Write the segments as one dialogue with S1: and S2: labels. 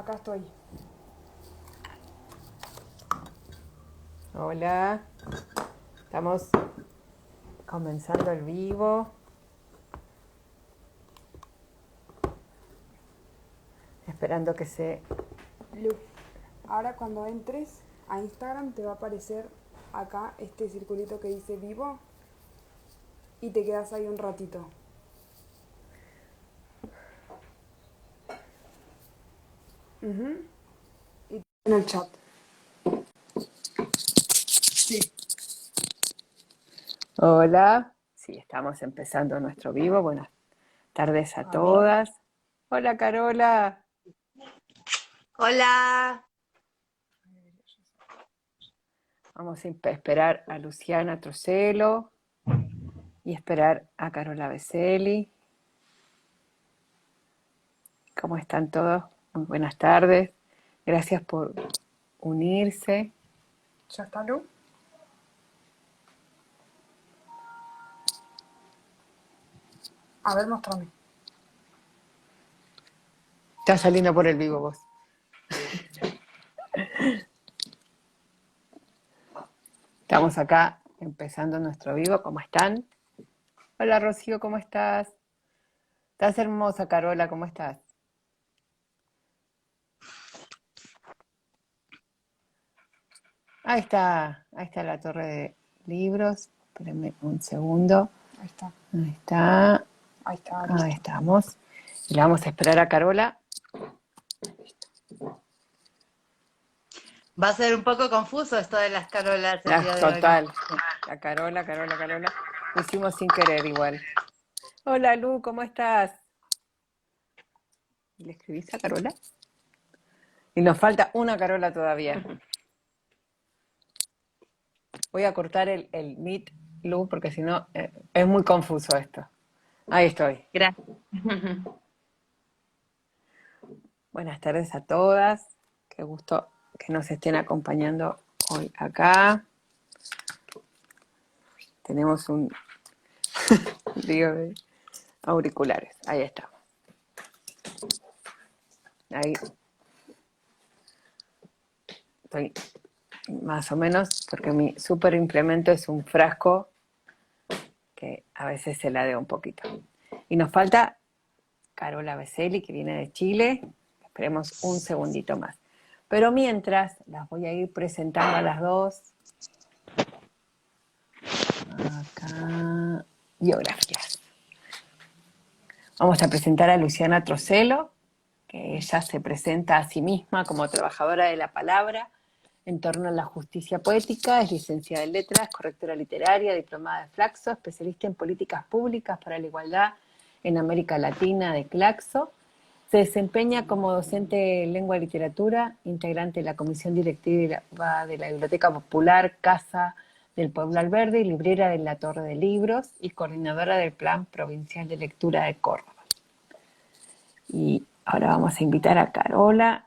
S1: Acá estoy.
S2: Hola, estamos comenzando el vivo, esperando que se...
S1: Lu, ahora cuando entres a Instagram te va a aparecer acá este circulito que dice vivo y te quedas ahí un ratito. Ujú. Y en el chat. Sí.
S2: Hola, sí, estamos empezando nuestro vivo, buenas tardes a
S1: A ver.
S2: todas. Hola Carola,
S3: Hola.
S2: vamos a esperar a Luciana Trocelo y esperar a Carola Beselli. ¿Cómo están todos? Muy buenas tardes, gracias por unirse.
S1: ¿Ya está Lu? A ver, mostrame.
S2: Estás saliendo por el vivo vos. Estamos acá empezando nuestro vivo, ¿cómo están? Hola Rocío, ¿cómo estás? Estás hermosa, Carola, ¿cómo estás? Ahí está la torre de libros. Espérenme un segundo.
S1: Ahí está.
S2: Ahí está.
S1: Ahí está.
S2: Ahí
S1: Listo.
S2: estamos. Y le vamos a esperar a Carola.
S3: Va a ser un poco confuso esto de las Carolas el día de hoy.
S2: Total. La Carola. Lo hicimos sin querer igual. Hola Lu, ¿cómo estás? ¿Le escribís a Carola? Y nos falta una Carola todavía. Voy a cortar el Meet, Lu, porque si no es muy confuso esto. Ahí estoy.
S3: Gracias.
S2: Buenas tardes a todas. Qué gusto que nos estén acompañando hoy acá. Tenemos un lío de auriculares. Ahí estamos. Ahí estoy más o menos, porque mi super implemento es un frasco que a veces se ladea un poquito. Y nos falta Carola Beselli, que viene de Chile. Esperemos un segundito más. Pero mientras, las voy a ir presentando a las dos. Acá, biografías. Vamos a presentar a Luciana Trocelo, que ella se presenta a sí misma como trabajadora de la palabra en torno a la justicia poética, es licenciada en letras, correctora literaria, diplomada de Flaxo, especialista en políticas públicas para la igualdad en América Latina de Claxo. Se desempeña como docente en lengua y literatura, integrante de la comisión directiva de la Biblioteca Popular Casa del Pueblo Alverde y librera de la Torre de Libros y coordinadora del Plan Provincial de Lectura de Córdoba. Y ahora vamos a invitar a Carola.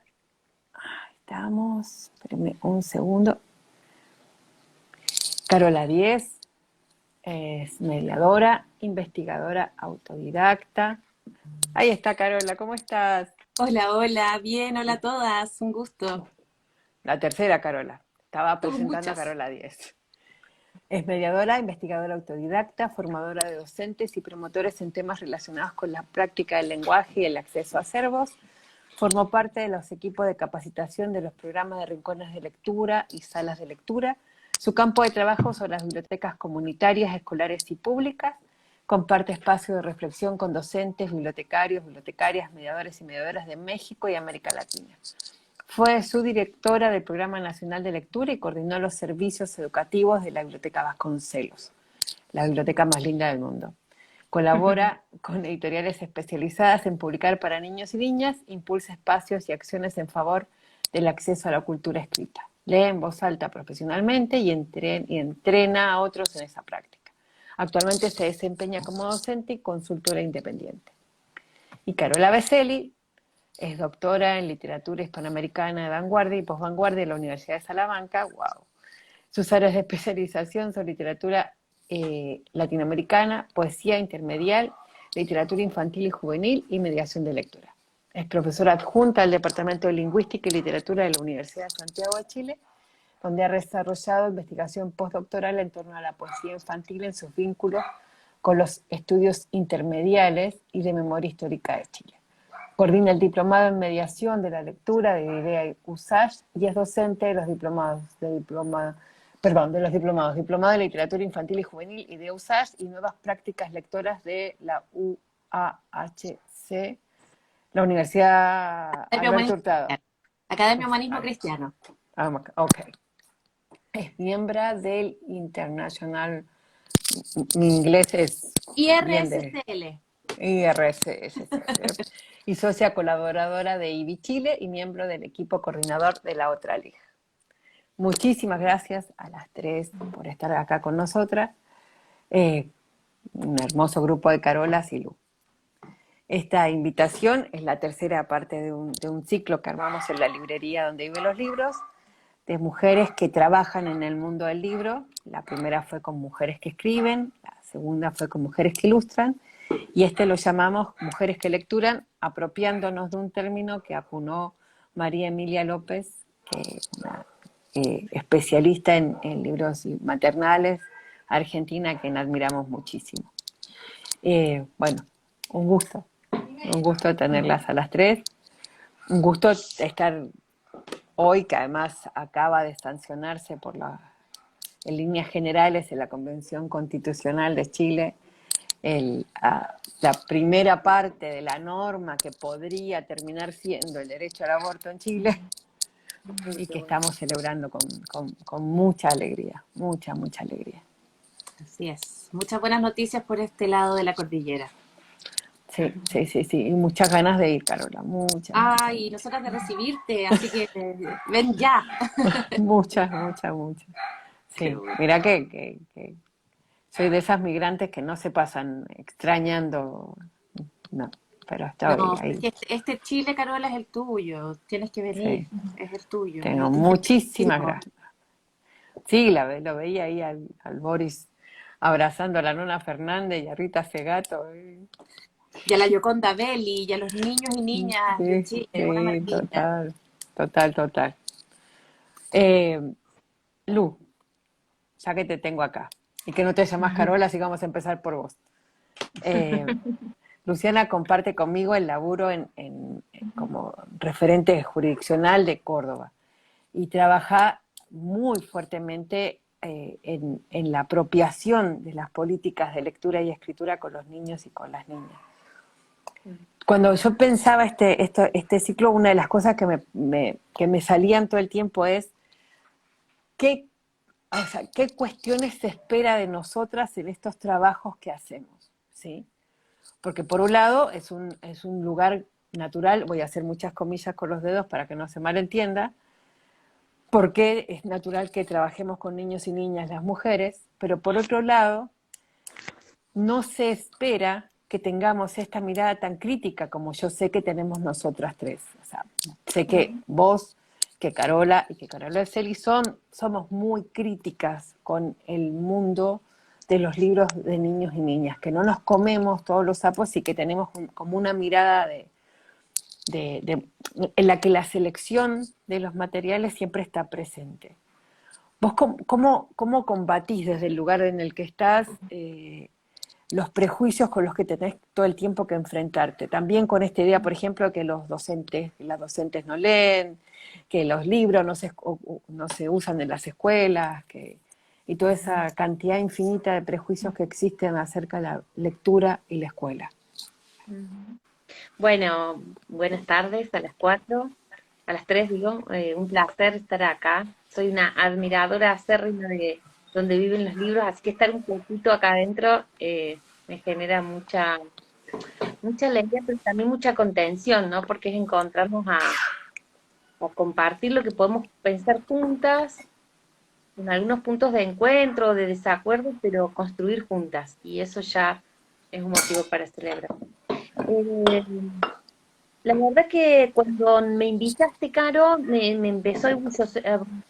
S2: Ahí estamos, espérenme un segundo. Carola Díez es mediadora, investigadora autodidacta. Ahí está Carola, ¿cómo estás?
S4: Hola, hola, bien, hola a todas, un gusto.
S2: La tercera Carola. Estaba
S4: Somos
S2: presentando a
S4: muchas.
S2: Carola Díez. Es mediadora, investigadora autodidacta, formadora de docentes y promotores en temas relacionados con la práctica del lenguaje y el acceso a acervos. Formó parte de los equipos de capacitación de los programas de rincones de lectura y salas de lectura. Su campo de trabajo son las bibliotecas comunitarias, escolares y públicas. Comparte espacio de reflexión con docentes, bibliotecarios, bibliotecarias, mediadores y mediadoras de México y América Latina. Fue subdirectora del Programa Nacional de Lectura y coordinó los servicios educativos de la Biblioteca Vasconcelos, la biblioteca más linda del mundo. Colabora con editoriales especializadas en publicar para niños y niñas, impulsa espacios y acciones en favor del acceso a la cultura escrita. Lee en voz alta profesionalmente y entrena a otros en esa práctica. Actualmente se desempeña como docente y consultora independiente. Y Carola Beselli es doctora en literatura hispanoamericana de vanguardia y posvanguardia de la Universidad de Salamanca. ¡Wow! Sus áreas de especialización son literatura latinoamericana, poesía intermedial, literatura infantil y juvenil y mediación de lectura. Es profesora adjunta del Departamento de Lingüística y Literatura de la Universidad de Santiago de Chile, donde ha desarrollado investigación postdoctoral en torno a la poesía infantil en sus vínculos con los estudios intermediales y de memoria histórica de Chile. Coordina el diplomado en mediación de la lectura de IDEA y USACH y es docente de los diplomados diplomado de literatura infantil y juvenil y de USACH y nuevas prácticas lectoras de la UAHC, la Universidad
S4: Academia
S2: Alberto
S4: Humanismo
S2: Hurtado.
S4: Academia Humanismo Cristiano.
S2: Ok. Es miembro del International, mi inglés es bien de
S4: IRSCL.
S2: IRSS, y socia colaboradora de IBI Chile y miembro del equipo coordinador de la otra liga. Muchísimas gracias a las tres por estar acá con nosotras. Un hermoso grupo de Carolas y Lu. Esta invitación es la tercera parte de un ciclo que armamos en la librería donde viven los libros, de mujeres que trabajan en el mundo del libro. La primera fue con mujeres que escriben, la segunda fue con mujeres que ilustran, y lo llamamos Mujeres que Lecturan, apropiándonos de un término que apunó María Emilia López, que es una especialista en libros maternales, argentina, a quien admiramos muchísimo. Bueno, un gusto tenerlas a las tres, un gusto estar hoy, que además acaba de sancionarse en líneas generales en la Convención Constitucional de Chile, la primera parte de la norma que podría terminar siendo el derecho al aborto en Chile, y que estamos celebrando con mucha alegría, mucha alegría.
S4: Así es. Muchas buenas noticias por este lado de la cordillera.
S2: Sí, y muchas ganas de ir, Carola,
S4: Y nosotras de recibirte, así que ven ya.
S2: Muchas. Sí, mira que soy de esas migrantes que no se pasan extrañando, no, pero estoy ahí.
S4: Es que este Chile, Carola, es el tuyo. Tienes que venir,
S2: Sí.
S4: es el tuyo.
S2: Tengo muchísimas gracias. Sí, lo veía ahí al Boris abrazando a la Nona Fernández y a Rita Segato.
S4: Y a la Yoconda Belli, y a los niños y niñas de Chile. Una maravilla.
S2: Total. Lu, ya que te tengo acá, y que no te llamas Carola, así que vamos a empezar por vos. Luciana comparte conmigo el laburo como referente jurisdiccional de Córdoba y trabaja muy fuertemente en la apropiación de las políticas de lectura y escritura con los niños y con las niñas. Cuando yo pensaba este ciclo, una de las cosas que me salían todo el tiempo es qué cuestiones se espera de nosotras en estos trabajos que hacemos, ¿sí? Porque por un lado es un lugar natural, voy a hacer muchas comillas con los dedos para que no se malentienda, porque es natural que trabajemos con niños y niñas las mujeres, pero por otro lado no se espera que tengamos esta mirada tan crítica como yo sé que tenemos nosotras tres. O sea, sé que vos, que Carola y que Carola Celi somos muy críticas con el mundo de los libros de niños y niñas, que no nos comemos todos los sapos y que tenemos como una mirada en la que la selección de los materiales siempre está presente. ¿Vos cómo combatís desde el lugar en el que estás los prejuicios con los que tenés todo el tiempo que enfrentarte? También con esta idea, por ejemplo, que las docentes no leen, que los libros no se usan en las escuelas, y toda esa cantidad infinita de prejuicios que existen acerca de la lectura y la escuela.
S3: Bueno, buenas tardes a las 4, a las 3 digo, un placer estar acá. Soy una admiradora acérrima de donde viven los libros, así que estar un poquito acá adentro me genera mucha alegría, pero también mucha contención, ¿no? Porque es encontrarnos a compartir lo que podemos pensar juntas, con algunos puntos de encuentro, de desacuerdo, pero construir juntas, y eso ya es un motivo para celebrar. La verdad que cuando me invitaste, Caro, me empezó a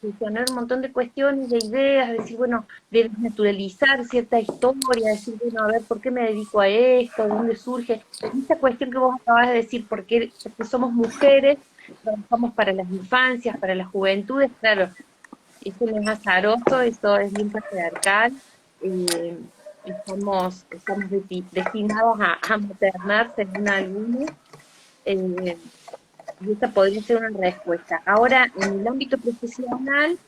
S3: funcionar un montón de cuestiones, de ideas, decir, bueno, de desnaturalizar cierta historia, decir, bueno, a ver, ¿por qué me dedico a esto? ¿De dónde surge? Y esta cuestión que vos acabas de decir, porque somos mujeres, trabajamos para las infancias, para las juventudes, claro, eso no es azaroso, eso es bien patriarcal, eh, estamos destinados a maternar según algunos, eh, y esa podría ser una respuesta. Ahora, en el ámbito profesional,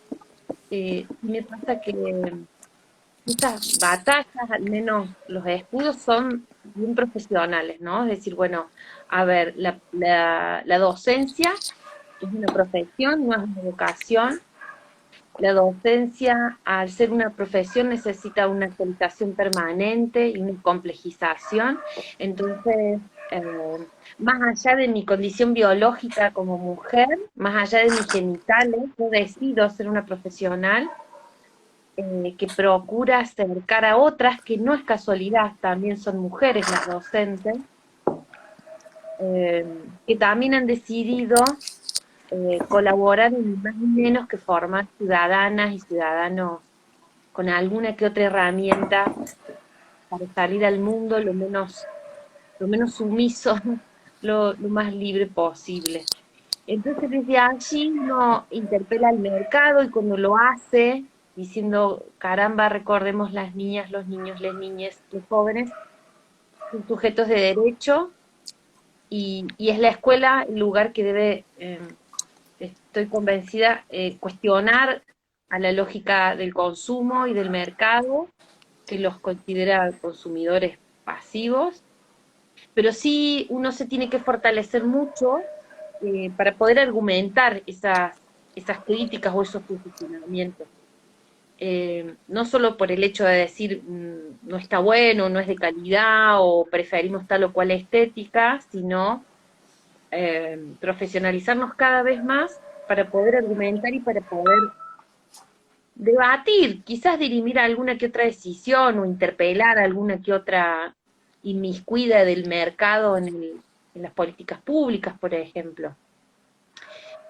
S3: sí me pasa que estas batallas, al menos los estudios, son bien profesionales, ¿no? Es decir, bueno, a ver, la docencia es una profesión, no es una vocación. La docencia, al ser una profesión, necesita una actualización permanente y una complejización. Entonces, más allá de mi condición biológica como mujer, más allá de mis genitales, yo decido ser una profesional que procura acercar a otras, que no es casualidad, también son mujeres las docentes, que también han decidido colaborar ni más ni menos que formar ciudadanas y ciudadanos con alguna que otra herramienta para salir al mundo lo menos sumiso, lo más libre posible. Entonces desde allí uno interpela al mercado y cuando lo hace, diciendo, caramba, recordemos las niñas, los niños, las niñas, los jóvenes, son sujetos de derecho y es la escuela el lugar que debe, estoy convencida, cuestionar a la lógica del consumo y del mercado, que los considera consumidores pasivos, pero sí uno se tiene que fortalecer mucho para poder argumentar esas críticas o esos posicionamientos. No solo por el hecho de decir no está bueno, no es de calidad o preferimos tal o cual estética, sino profesionalizarnos cada vez más para poder argumentar y para poder debatir, quizás dirimir alguna que otra decisión o interpelar alguna que otra inmiscuida del mercado en las políticas públicas, por ejemplo.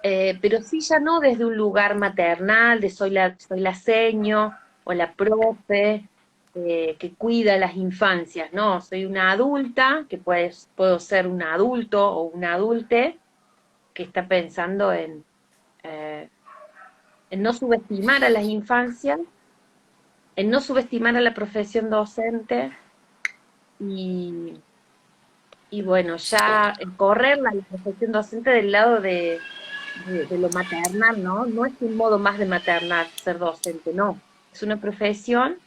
S3: Pero sí ya no desde un lugar maternal, de soy la seño o la profe que cuida a las infancias, ¿no? Soy una adulta, que puedo ser un adulto o una adulte que está pensando eh, en no subestimar a las infancias, en no subestimar a la profesión docente y, y bueno, ya correr la profesión docente del lado de lo maternal, ¿no? No es un modo más de maternar ser docente, no. Es una profesión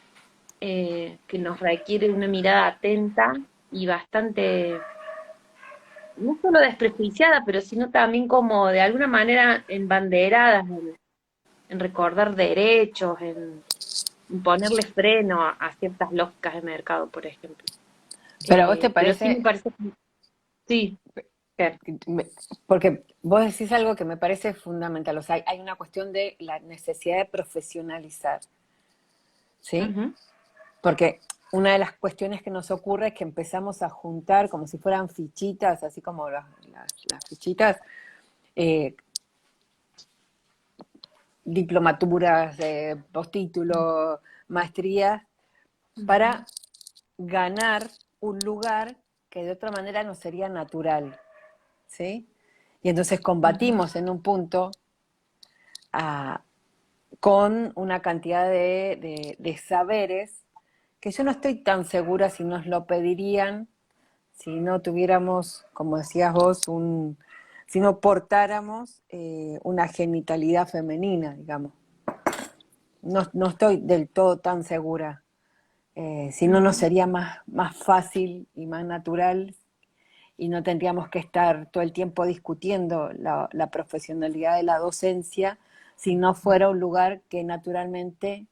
S3: que nos requiere una mirada atenta y bastante, no solo desprejuiciada, pero sino también como de alguna manera embanderadas en recordar derechos, en ponerle freno a ciertas lógicas de mercado, por ejemplo.
S2: Pero a vos te
S3: Pero sí me
S2: parece,
S3: parece que sí.
S2: porque vos decís algo que me parece fundamental, o sea, hay una cuestión de la necesidad de profesionalizar, ¿sí?
S3: Ujú.
S2: Porque una de las cuestiones que nos ocurre es que empezamos a juntar como si fueran fichitas, así como las fichitas, eh, diplomaturas, postítulos, maestrías, para ganar un lugar que de otra manera no sería natural, ¿sí? Y entonces combatimos en un punto con una cantidad de saberes que yo no estoy tan segura si nos lo pedirían si no tuviéramos, como decías vos, si no portáramos una genitalidad femenina, digamos. No estoy del todo tan segura. Si no, nos sería más fácil y más natural y no tendríamos que estar todo el tiempo discutiendo la profesionalidad de la docencia si no fuera un lugar que naturalmente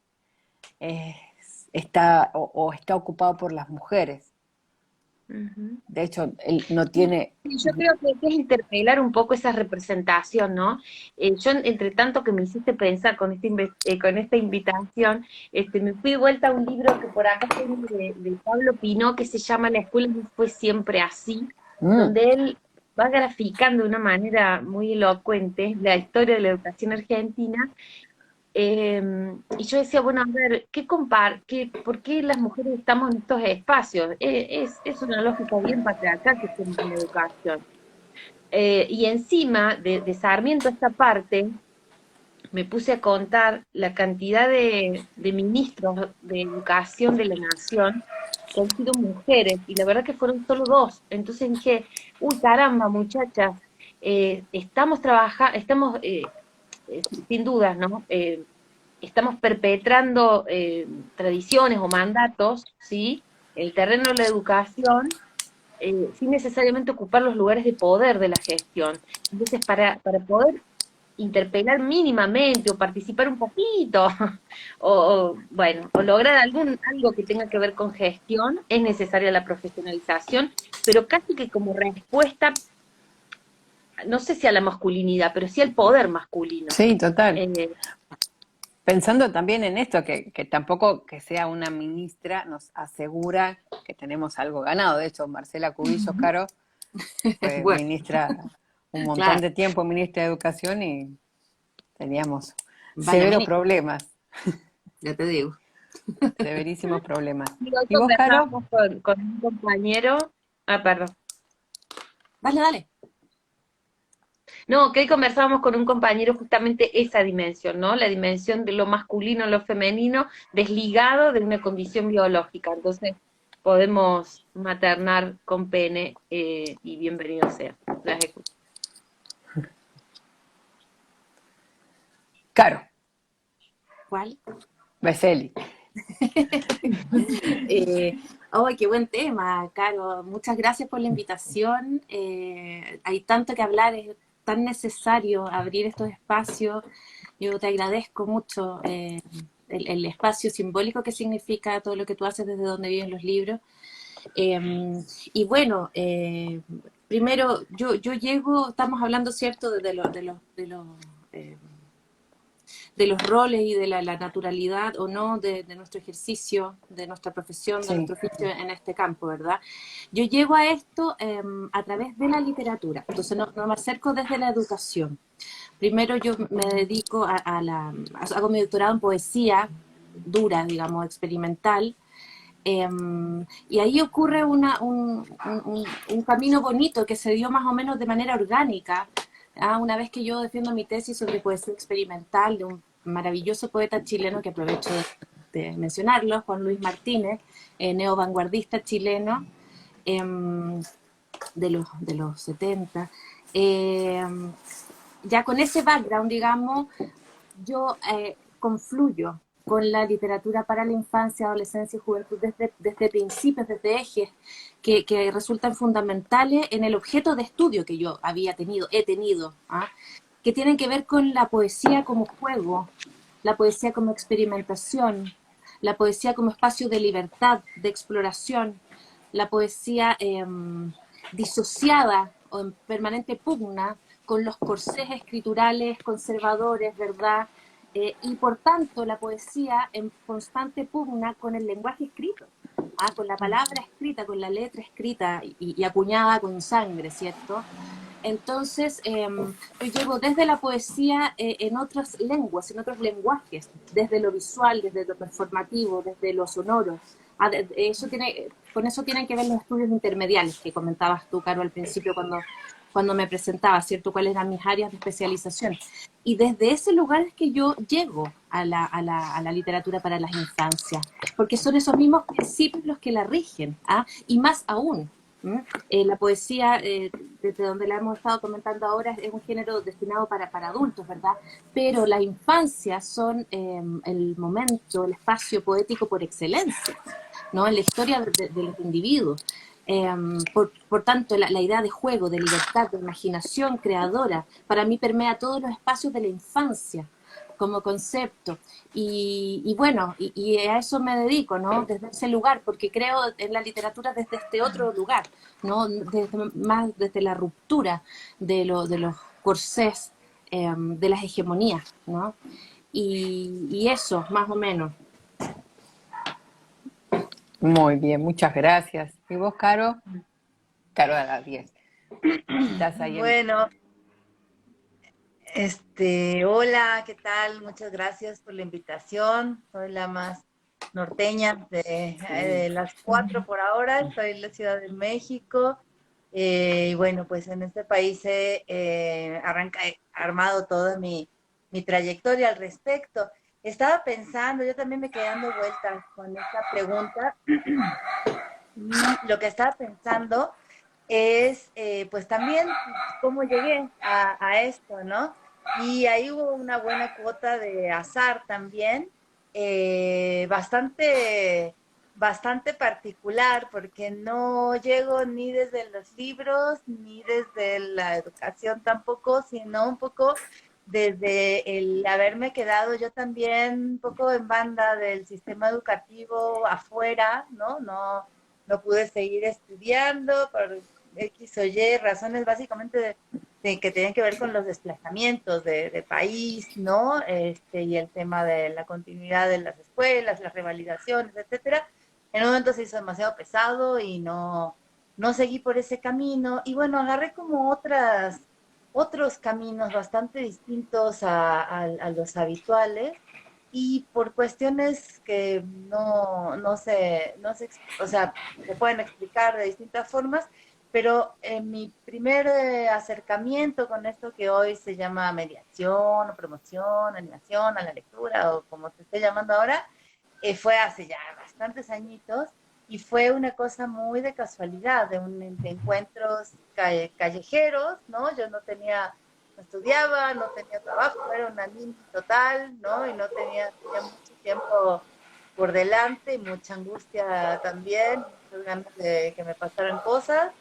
S2: está o está ocupado por las mujeres.
S3: Ujú.
S2: De hecho, él no tiene...
S3: Sí, yo creo que es interpelar un poco esa representación, ¿no? Yo, entre tanto que me hiciste pensar con con esta invitación, me fui de vuelta a un libro que por acá tengo de Pablo Pinó, que se llama La escuela no fue siempre así,
S2: Mm,
S3: donde él va graficando de una manera muy elocuente la historia de la educación argentina. Y yo decía, bueno, a ver, ¿por qué las mujeres estamos en estos espacios? Es una lógica bien patriarcal que estemos en la educación. Y encima de Sarmiento esta parte, me puse a contar la cantidad de ministros de educación de la nación que han sido mujeres, y la verdad que fueron solo dos. Entonces dije, uy, caramba, muchachas, sin dudas, ¿no? Estamos perpetrando tradiciones o mandatos, ¿sí? El terreno de la educación, sin necesariamente ocupar los lugares de poder de la gestión. Entonces, para poder interpelar mínimamente o participar un poquito bueno, o lograr algo que tenga que ver con gestión, es necesaria la profesionalización, pero casi que como respuesta, no sé si a la masculinidad, pero sí al poder masculino.
S2: Sí, total.
S3: Eh,
S2: Pensando también en esto, que tampoco que sea una ministra nos asegura que tenemos algo ganado. De hecho, Marcela Cubillos Caro fue
S4: Bueno,
S2: ministra un montón
S4: claro,
S2: de tiempo, ministra de Educación, y teníamos
S4: vaya
S2: severos
S4: ministro,
S2: problemas,
S4: ya te digo.
S2: severísimos problemas.
S3: y hoy
S2: ¿Y vos, Caro?
S3: conversábamos con un compañero, perdón.
S4: Dale, dale.
S3: No, que hoy conversábamos con un compañero justamente esa dimensión, ¿no? La dimensión de lo masculino, lo femenino, desligado de una condición biológica. Entonces, podemos maternar con pene y bienvenido sea. Las escucho.
S2: Caro,
S4: ¿Cuál?
S2: Beseli.
S4: ¡Ay, qué buen tema, Caro! Muchas gracias por la invitación. Hay tanto que hablar, es tan necesario abrir estos espacios. Yo te agradezco mucho el espacio simbólico que significa todo lo que tú haces desde donde viven los libros. Y bueno, primero, yo llego, estamos hablando, ¿cierto?, eh, de los roles y de la naturalidad o no de nuestro ejercicio, de nuestra profesión, de
S2: Sí.
S4: nuestro oficio en este campo, ¿verdad? Yo llego a esto a través de la literatura, entonces no me acerco desde la educación. Primero yo me dedico hago mi doctorado en poesía dura, digamos, experimental, y ahí ocurre un camino bonito que se dio más o menos de manera orgánica. Una vez que yo defiendo mi tesis sobre poesía experimental de un maravilloso poeta chileno que aprovecho de mencionarlo, Juan Luis Martínez, neovanguardista chileno de los 70. Ya con ese background, digamos, yo confluyo con la literatura para la infancia, adolescencia y juventud desde principios, desde ejes que resultan fundamentales en el objeto de estudio que yo he tenido, que tienen que ver con la poesía como juego, la poesía como experimentación, la poesía como espacio de libertad, de exploración, la poesía disociada o en permanente pugna con los corsés escriturales conservadores, ¿verdad? Y por tanto la poesía en constante pugna con el lenguaje escrito, con la palabra escrita, con la letra escrita y acuñada con sangre, ¿cierto? Entonces, yo llevo desde la poesía en otras lenguas, en otros lenguajes, desde lo visual, desde lo performativo, desde lo sonoro. Con eso tienen que ver los estudios intermediales que comentabas tú, Caro, al principio cuando me presentaba, ¿cierto? ¿Cuáles eran mis áreas de especialización? Y desde ese lugar es que yo llego a la literatura para las infancias, porque son esos mismos principios los que la rigen, y más aún. La poesía, desde donde la hemos estado comentando ahora, es un género destinado para adultos, ¿verdad? Pero las infancias son el momento, el espacio poético por excelencia, ¿no? En la historia de los individuos. Por tanto, la idea de juego, de libertad, de imaginación creadora, para mí permea todos los espacios de la infancia como concepto. Y bueno, y a eso me dedico, ¿no? Desde ese lugar, porque creo en la literatura desde este otro lugar, ¿no? Más desde la ruptura de los corsés, de las hegemonías, ¿no? Y eso, más o menos.
S2: Muy bien, muchas gracias. ¿Y vos, Caro? Caro a las 10. Estás ahí en...
S5: Bueno, hola, ¿qué tal? Muchas gracias por la invitación. Soy la más norteña de las cuatro por ahora. Estoy en la Ciudad de México. Y bueno, pues en este país he armado toda mi trayectoria al respecto. Estaba pensando, yo también me quedé dando vueltas con esta pregunta. Lo que estaba pensando es, pues también cómo llegué a esto, ¿no? Y ahí hubo una buena cuota de azar también, bastante particular, porque no llego ni desde los libros, ni desde la educación tampoco, sino un poco desde el haberme quedado yo también un poco en banda del sistema educativo afuera, ¿no? No pude seguir estudiando por X o Y, razones básicamente de que tenían que ver con los desplazamientos de país, ¿no? Y el tema de la continuidad de las escuelas, las revalidaciones, etcétera. En un momento se hizo demasiado pesado y no seguí por ese camino. Y bueno, agarré como otros caminos bastante distintos a los habituales y por cuestiones que o sea, se pueden explicar de distintas formas, pero en mi primer acercamiento con esto que hoy se llama mediación o promoción, animación a la lectura o como se esté llamando ahora, fue hace ya bastantes añitos y fue una cosa muy de casualidad, de encuentros callejeros, ¿no? Yo no estudiaba, no tenía trabajo, era una niña total, ¿no? Y no tenía mucho tiempo por delante y mucha angustia también, muchas ganas de que me pasaran cosas.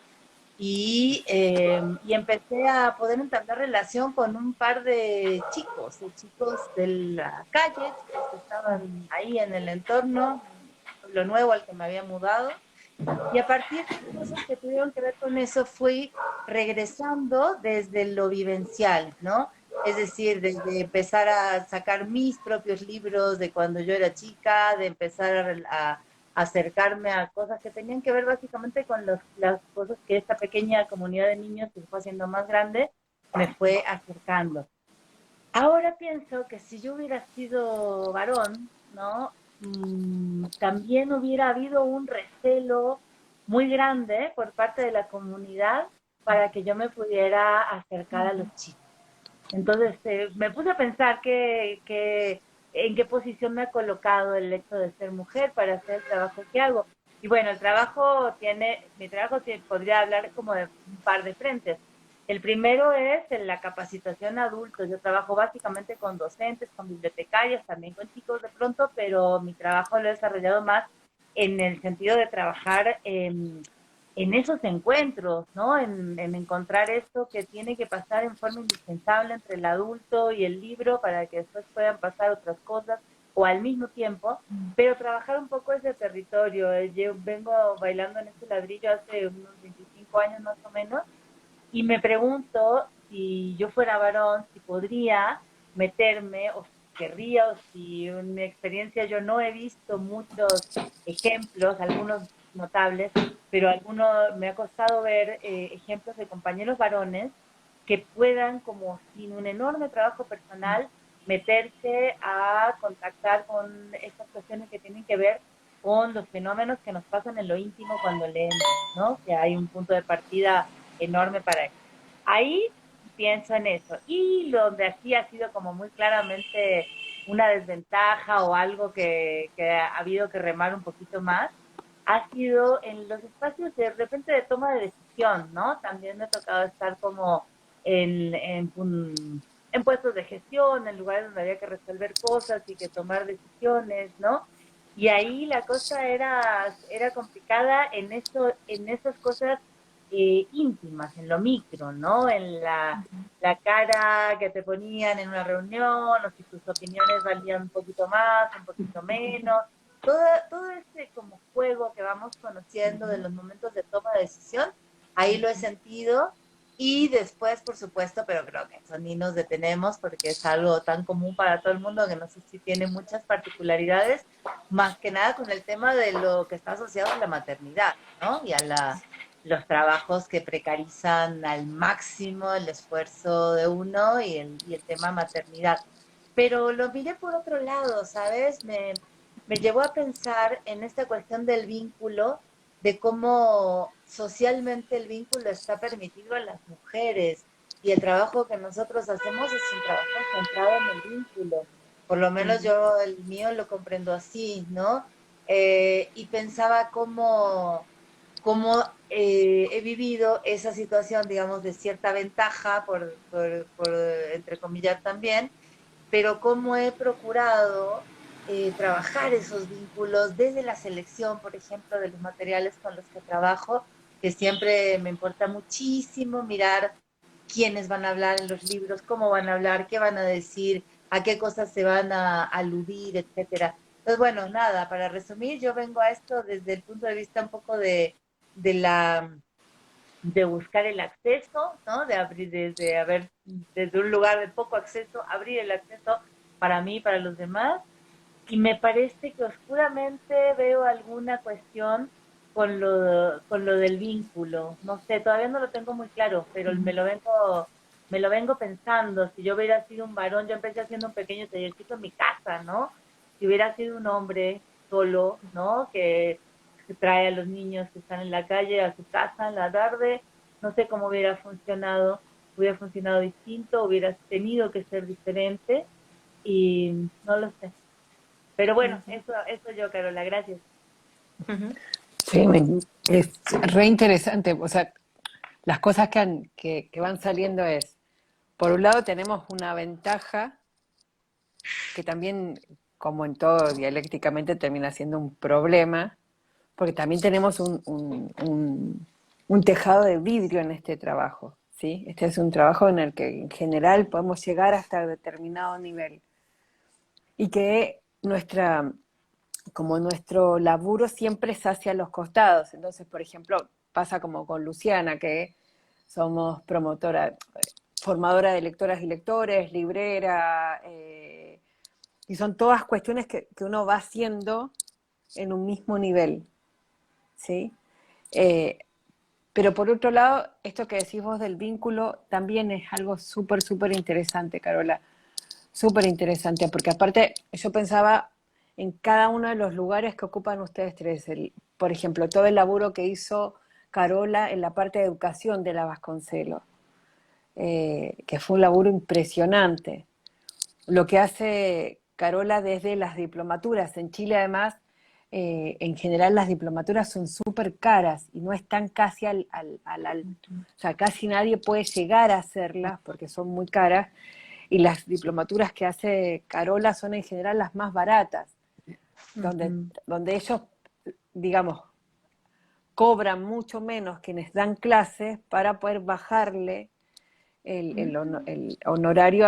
S5: Y empecé a poder entablar relación con un par de chicos de la calle, chicos que estaban ahí en el entorno, lo nuevo al que me había mudado. Y a partir de cosas que tuvieron que ver con eso, fui regresando desde lo vivencial, ¿no? Es decir, desde empezar a sacar mis propios libros de cuando yo era chica, de empezar a acercarme a cosas que tenían que ver básicamente con las cosas que esta pequeña comunidad de niños que se fue haciendo más grande me fue acercando. Ahora pienso que si yo hubiera sido varón, ¿no? También hubiera habido un recelo muy grande por parte de la comunidad para que yo me pudiera acercar a los chicos. Entonces me puse a pensar en qué posición me ha colocado el hecho de ser mujer para hacer el trabajo que hago. Y bueno, mi trabajo podría hablar como de un par de frentes. El primero es en la capacitación a adultos. Yo trabajo básicamente con docentes, con bibliotecarias, también con chicos de pronto, pero mi trabajo lo he desarrollado más en el sentido de trabajar en esos encuentros, ¿no? En encontrar esto que tiene que pasar en forma indispensable entre el adulto y el libro para que después puedan pasar otras cosas o al mismo tiempo, pero trabajar un poco ese territorio. Yo vengo bailando en este ladrillo hace unos 25 años más o menos y me pregunto si yo fuera varón, si podría meterme o si querría o si en mi experiencia yo no he visto muchos ejemplos, algunos notables, pero algunos me ha costado ver ejemplos de compañeros varones que puedan, como sin un enorme trabajo personal, meterse a contactar con estas cuestiones que tienen que ver con los fenómenos que nos pasan en lo íntimo cuando leemos, ¿no? Que hay un punto de partida enorme para eso. Ahí pienso en eso. Y donde aquí ha sido como muy claramente una desventaja o algo que ha habido que remar un poquito más, ha sido en los espacios de repente de toma de decisión, ¿no? También me ha tocado estar como en puestos de gestión, en lugares donde había que resolver cosas y que tomar decisiones, ¿no? Y ahí la cosa era complicada en esas cosas íntimas, en lo micro, ¿no? En la cara que te ponían en una reunión, o si tus opiniones valían un poquito más, un poquito menos. Todo este como juego que vamos conociendo de los momentos de toma de decisión, ahí lo he sentido. Y después, por supuesto, pero creo que eso ni nos detenemos porque es algo tan común para todo el mundo que no sé si tiene muchas particularidades, más que nada con el tema de lo que está asociado a la maternidad, ¿no? los trabajos que precarizan al máximo el esfuerzo de uno y el tema maternidad. Pero lo miré por otro lado, ¿sabes? Me llevó a pensar en esta cuestión del vínculo, de cómo socialmente el vínculo está permitido a las mujeres y el trabajo que nosotros hacemos es un trabajo centrado en el vínculo. Por lo menos yo el mío lo comprendo así, ¿no? Y pensaba cómo he vivido esa situación, digamos, de cierta ventaja, por entrecomillar también, pero cómo he procurado trabajar esos vínculos desde la selección, por ejemplo, de los materiales con los que trabajo, que siempre me importa muchísimo mirar quiénes van a hablar en los libros, cómo van a hablar, qué van a decir, a qué cosas se van a aludir, etcétera. Entonces, bueno, nada, para resumir, yo vengo a esto desde el punto de vista un poco de la de buscar el acceso, ¿no? De abrir desde un lugar de poco acceso, abrir el acceso para mí y para los demás. Y me parece que oscuramente veo alguna cuestión con lo del vínculo. No sé, todavía no lo tengo muy claro, pero me lo vengo pensando. Si yo hubiera sido un varón, yo empecé haciendo un pequeño tallercito en mi casa, ¿no? Si hubiera sido un hombre solo, ¿no? Que trae a los niños que están en la calle a su casa en la tarde, no sé cómo hubiera funcionado distinto, hubiera tenido que ser diferente y no lo sé. Pero bueno, eso yo, Carola, gracias.
S2: Sí, es re interesante. O sea, las cosas que van saliendo es, por un lado tenemos una ventaja que también, como en todo dialécticamente, termina siendo un problema, porque también tenemos un tejado de vidrio en este trabajo, ¿sí? Este es un trabajo en el que en general podemos llegar hasta determinado nivel y que como nuestro laburo siempre es hacia los costados. Entonces, por ejemplo, pasa como con Luciana, que somos promotora, formadora de lectoras y lectores, librera, y son todas cuestiones que uno va haciendo en un mismo nivel, ¿sí? Eh, pero por otro lado, esto que decís vos del vínculo también es algo súper, súper interesante, Carola. Súper interesante, porque aparte yo pensaba en cada uno de los lugares que ocupan ustedes tres. Por ejemplo, todo el laburo que hizo Carola en la parte de educación de la Vasconcelos, que fue un laburo impresionante. Lo que hace Carola desde las diplomaturas. En Chile, además, en general las diplomaturas son súper caras y no están casi o sea, casi nadie puede llegar a hacerlas porque son muy caras. Y las diplomaturas que hace Carola son en general las más baratas, donde ellos, digamos, cobran mucho menos quienes dan clases para poder bajarle el honorario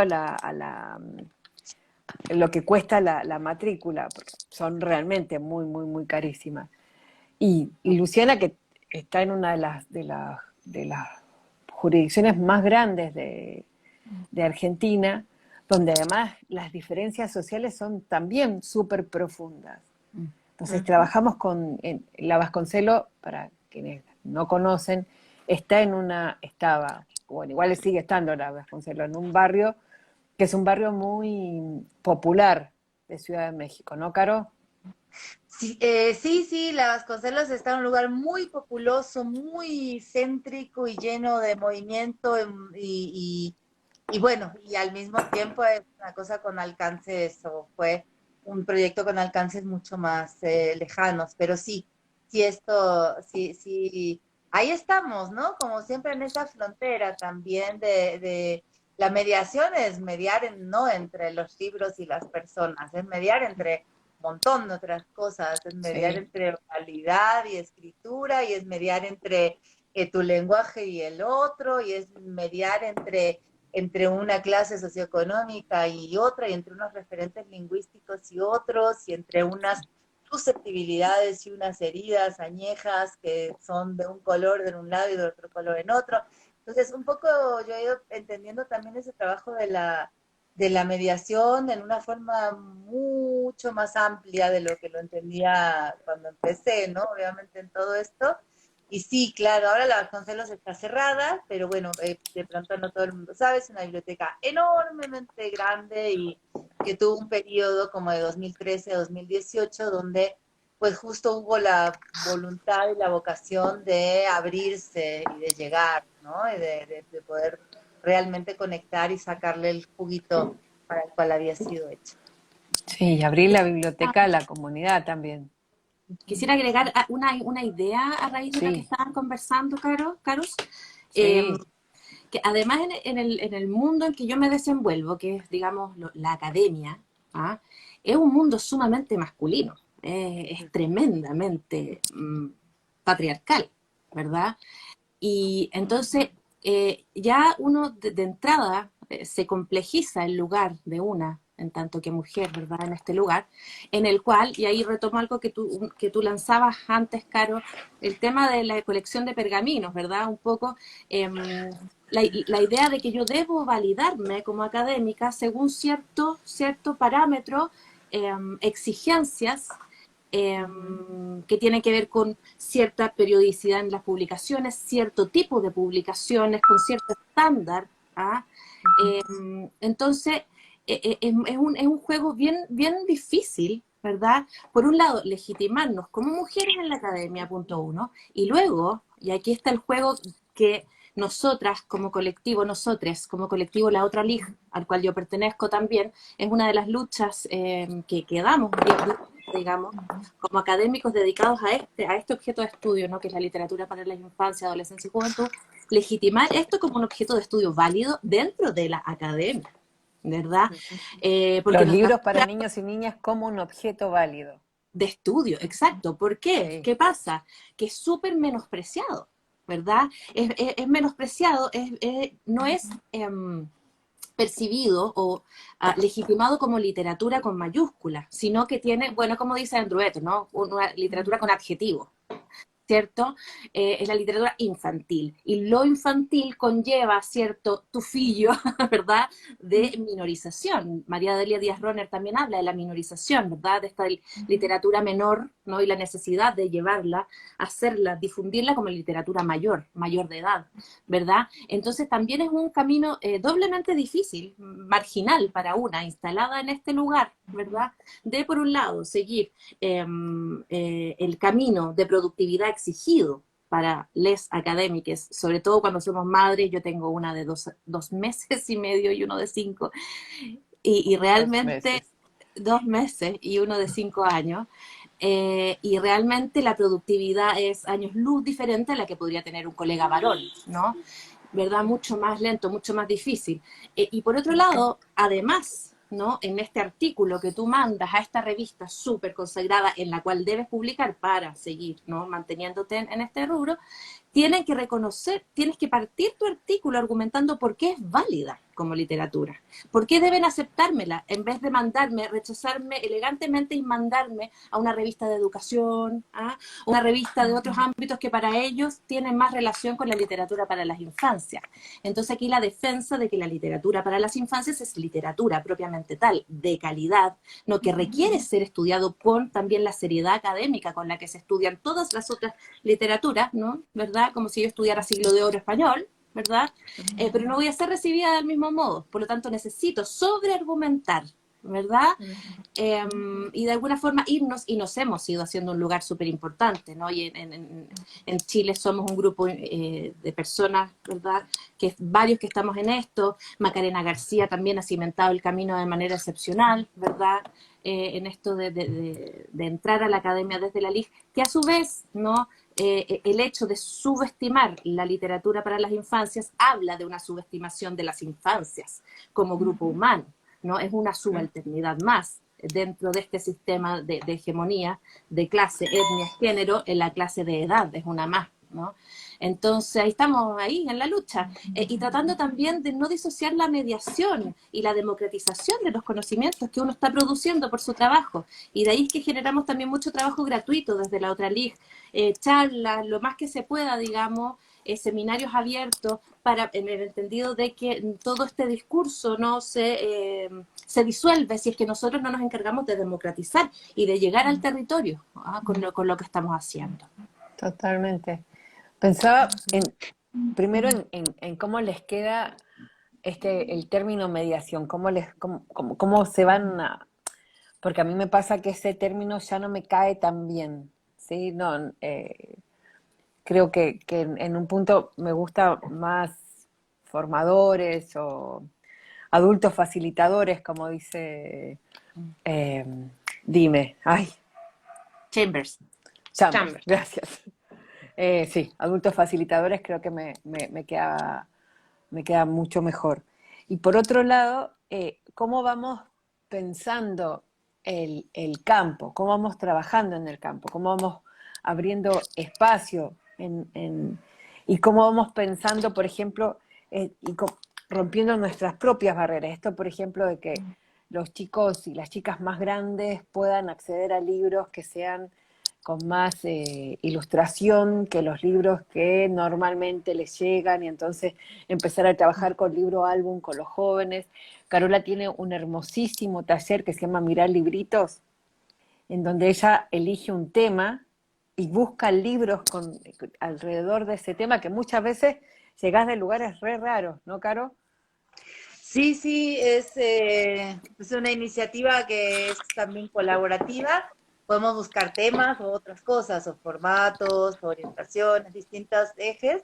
S2: lo que cuesta la matrícula, porque son realmente muy, muy, muy carísimas. Y Luciana, que está en una de las jurisdicciones más grandes de Argentina, donde además las diferencias sociales son también súper profundas. Entonces trabajamos en la Vasconcelo, para quienes no conocen, bueno, igual sigue estando la Vasconcelo, en un barrio que es un barrio muy popular de Ciudad de México, ¿no, Caro?
S5: Sí, sí, la Vasconcelos está en un lugar muy populoso, muy céntrico y lleno de movimiento y bueno, y al mismo tiempo es una cosa con alcances, o fue un proyecto con alcances mucho más lejanos, pero sí, sí, ahí estamos, ¿no? Como siempre en esa frontera también de la mediación es mediar no entre los libros y las personas, es mediar entre un montón de otras cosas, es mediar
S2: Sí.
S5: entre oralidad y escritura, y es mediar entre tu lenguaje y el otro, y es mediar entre una clase socioeconómica y otra, y entre unos referentes lingüísticos y otros, y entre unas susceptibilidades y unas heridas añejas que son de un color de un lado y de otro color en otro. Entonces, un poco yo he ido entendiendo también ese trabajo de la mediación en una forma mucho más amplia de lo que lo entendía cuando empecé, ¿no? Obviamente en todo esto. Y sí, claro, ahora la Vasconcelos está cerrada, pero bueno, de pronto no todo el mundo sabe, es una biblioteca enormemente grande y que tuvo un periodo como de 2013 a 2018 donde pues justo hubo la voluntad y la vocación de abrirse y de llegar, ¿no? Y de poder realmente conectar y sacarle el juguito para el cual había sido hecho.
S2: Sí, y abrir la biblioteca a la comunidad también.
S4: Quisiera agregar una idea a raíz de lo que
S2: Sí,
S4: estaban conversando, Carlos.
S2: sí,
S4: Que además en el mundo en que yo me desenvuelvo, que es, digamos, la academia, ¿ah? Es un mundo sumamente masculino, es tremendamente patriarcal, ¿verdad? Y entonces ya uno de entrada se complejiza el lugar de una, en tanto que mujer, ¿verdad? En este lugar, en el cual, y ahí retomo algo que tú lanzabas antes, Caro, el tema de la colección de pergaminos, ¿verdad? Un poco la idea de que yo debo validarme como académica según cierto parámetro, exigencias que tienen que ver con cierta periodicidad en las publicaciones, cierto tipo de publicaciones, con cierto estándar. ¿Ah? Entonces, es un juego bien difícil, ¿verdad? Por un lado, legitimarnos como mujeres en la academia, punto uno, y luego, y aquí está el juego que nosotras como colectivo, nosotres como colectivo La Otra Liga, al cual yo pertenezco también, es una de las luchas que damos, digamos, como académicos dedicados a este objeto de estudio, ¿no? Que es la literatura para la infancia, adolescencia y juventud, legitimar esto como un objeto de estudio válido dentro de la academia, ¿verdad? Porque
S2: los
S4: nos estamos
S2: libros para niños y niñas como un objeto válido.
S4: de estudio, exacto. ¿Por qué?
S2: Sí,
S4: ¿Qué pasa? Que es súper menospreciado, ¿verdad? Es menospreciado, no es percibido o legitimado como literatura con mayúscula, sino que tiene, bueno, como dice Andrueto, ¿no? Una literatura con adjetivo, ¿cierto? Es la literatura infantil. Y lo infantil conlleva cierto tufillo, ¿verdad? De minorización. María Delia Díaz Roner también habla de la minorización, ¿verdad? De esta literatura menor, ¿no? Y la necesidad de llevarla, hacerla, difundirla como literatura mayor de edad, ¿verdad? Entonces también es un camino doblemente difícil, marginal para una, instalada en este lugar, ¿verdad? De, por un lado, seguir el camino de productividad exigido para les académicas, sobre todo cuando somos madres. Yo tengo una de 2 meses y medio y uno de 5, y
S2: 2 meses.
S4: realmente 2 meses y uno de 5 años, y realmente la productividad es años luz diferente a la que podría tener un colega varón, ¿no? ¿Verdad? Mucho más lento, mucho más difícil. Y por otro lado, además, ¿no? En este artículo que tú mandas a esta revista súper consagrada en la cual debes publicar para seguir, ¿no? Manteniéndote en este rubro, tienen que reconocer, tienes que partir tu artículo argumentando por qué es válida como literatura, por qué deben aceptármela en vez de mandarme, rechazarme elegantemente y mandarme a una revista de educación, ¿ah? Una revista de otros ámbitos que para ellos tienen más relación con la literatura para las infancias. Entonces aquí la defensa de que la literatura para las infancias es literatura propiamente tal, de calidad, no, que requiere ser estudiado con también la seriedad académica con la que se estudian todas las otras literaturas, ¿no? ¿Verdad? Como si yo estudiara Siglo de Oro español, ¿verdad? Pero no voy a ser recibida del mismo modo, por lo tanto necesito sobreargumentar, ¿verdad? Y de alguna forma irnos, y nos hemos ido haciendo un lugar súper importante, ¿no? Y en Chile somos un grupo de personas, ¿verdad? Que varios que estamos en esto. Macarena García también ha cimentado el camino de manera excepcional, ¿verdad? En esto de entrar a la academia desde la LIG, que a su vez, ¿no? El hecho de subestimar la literatura para las infancias habla de una subestimación de las infancias como grupo humano, ¿no? Es una subalternidad más dentro de este sistema de hegemonía de clase, etnia, género, en la clase de edad, es una más, ¿no? Entonces, ahí estamos ahí en la lucha, y tratando también de no disociar la mediación y la democratización de los conocimientos que uno está produciendo por su trabajo. Y de ahí es que generamos también mucho trabajo gratuito desde la otra LIG, charlas, lo más que se pueda, digamos, seminarios abiertos, para, en el entendido de que todo este discurso no se disuelve si es que nosotros no nos encargamos de democratizar y de llegar al territorio, con lo que estamos haciendo.
S2: Totalmente. Pensaba primero en cómo les queda el término mediación, cómo se van a... Porque a mí me pasa que ese término ya no me cae tan bien, ¿sí? No, creo que en un punto me gusta más formadores o adultos facilitadores, como dice eh, Dime. Ay,
S4: Chambers.
S2: Chambers, gracias. Sí, adultos facilitadores creo que me queda mucho mejor. Y por otro lado, ¿cómo vamos pensando el campo? ¿Cómo vamos trabajando en el campo? ¿Cómo vamos abriendo espacio y cómo vamos pensando, por ejemplo, rompiendo nuestras propias barreras? Esto, por ejemplo, de que los chicos y las chicas más grandes puedan acceder a libros que sean con más ilustración que los libros que normalmente les llegan, y entonces empezar a trabajar con libro álbum con los jóvenes. Carola tiene un hermosísimo taller que se llama Mirar Libritos, en donde ella elige un tema y busca libros alrededor de ese tema, que muchas veces llegás de lugares re raros, ¿no, Caro?
S5: Sí, sí, es una iniciativa que es también colaborativa. Podemos buscar temas o otras cosas, o formatos, o orientaciones, distintos ejes.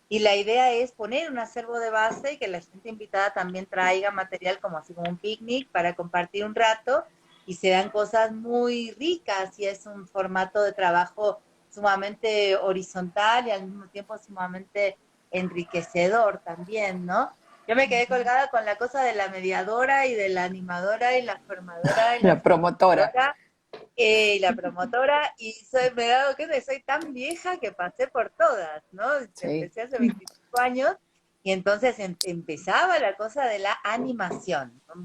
S5: Y la idea es poner un acervo de base y que la gente invitada también traiga material como así como un picnic para compartir un rato y se dan cosas muy ricas y es un formato de trabajo sumamente horizontal y al mismo tiempo sumamente enriquecedor también, ¿no? Yo me quedé colgada con la cosa de la mediadora y de la animadora y la formadora y la
S2: La promotora.
S5: facilitadora y la promotora, y me he dado cuenta que soy tan vieja que pasé por todas, ¿no?
S2: Sí.
S5: Empecé hace 25 años y entonces empezaba la cosa de la animación, ¿no?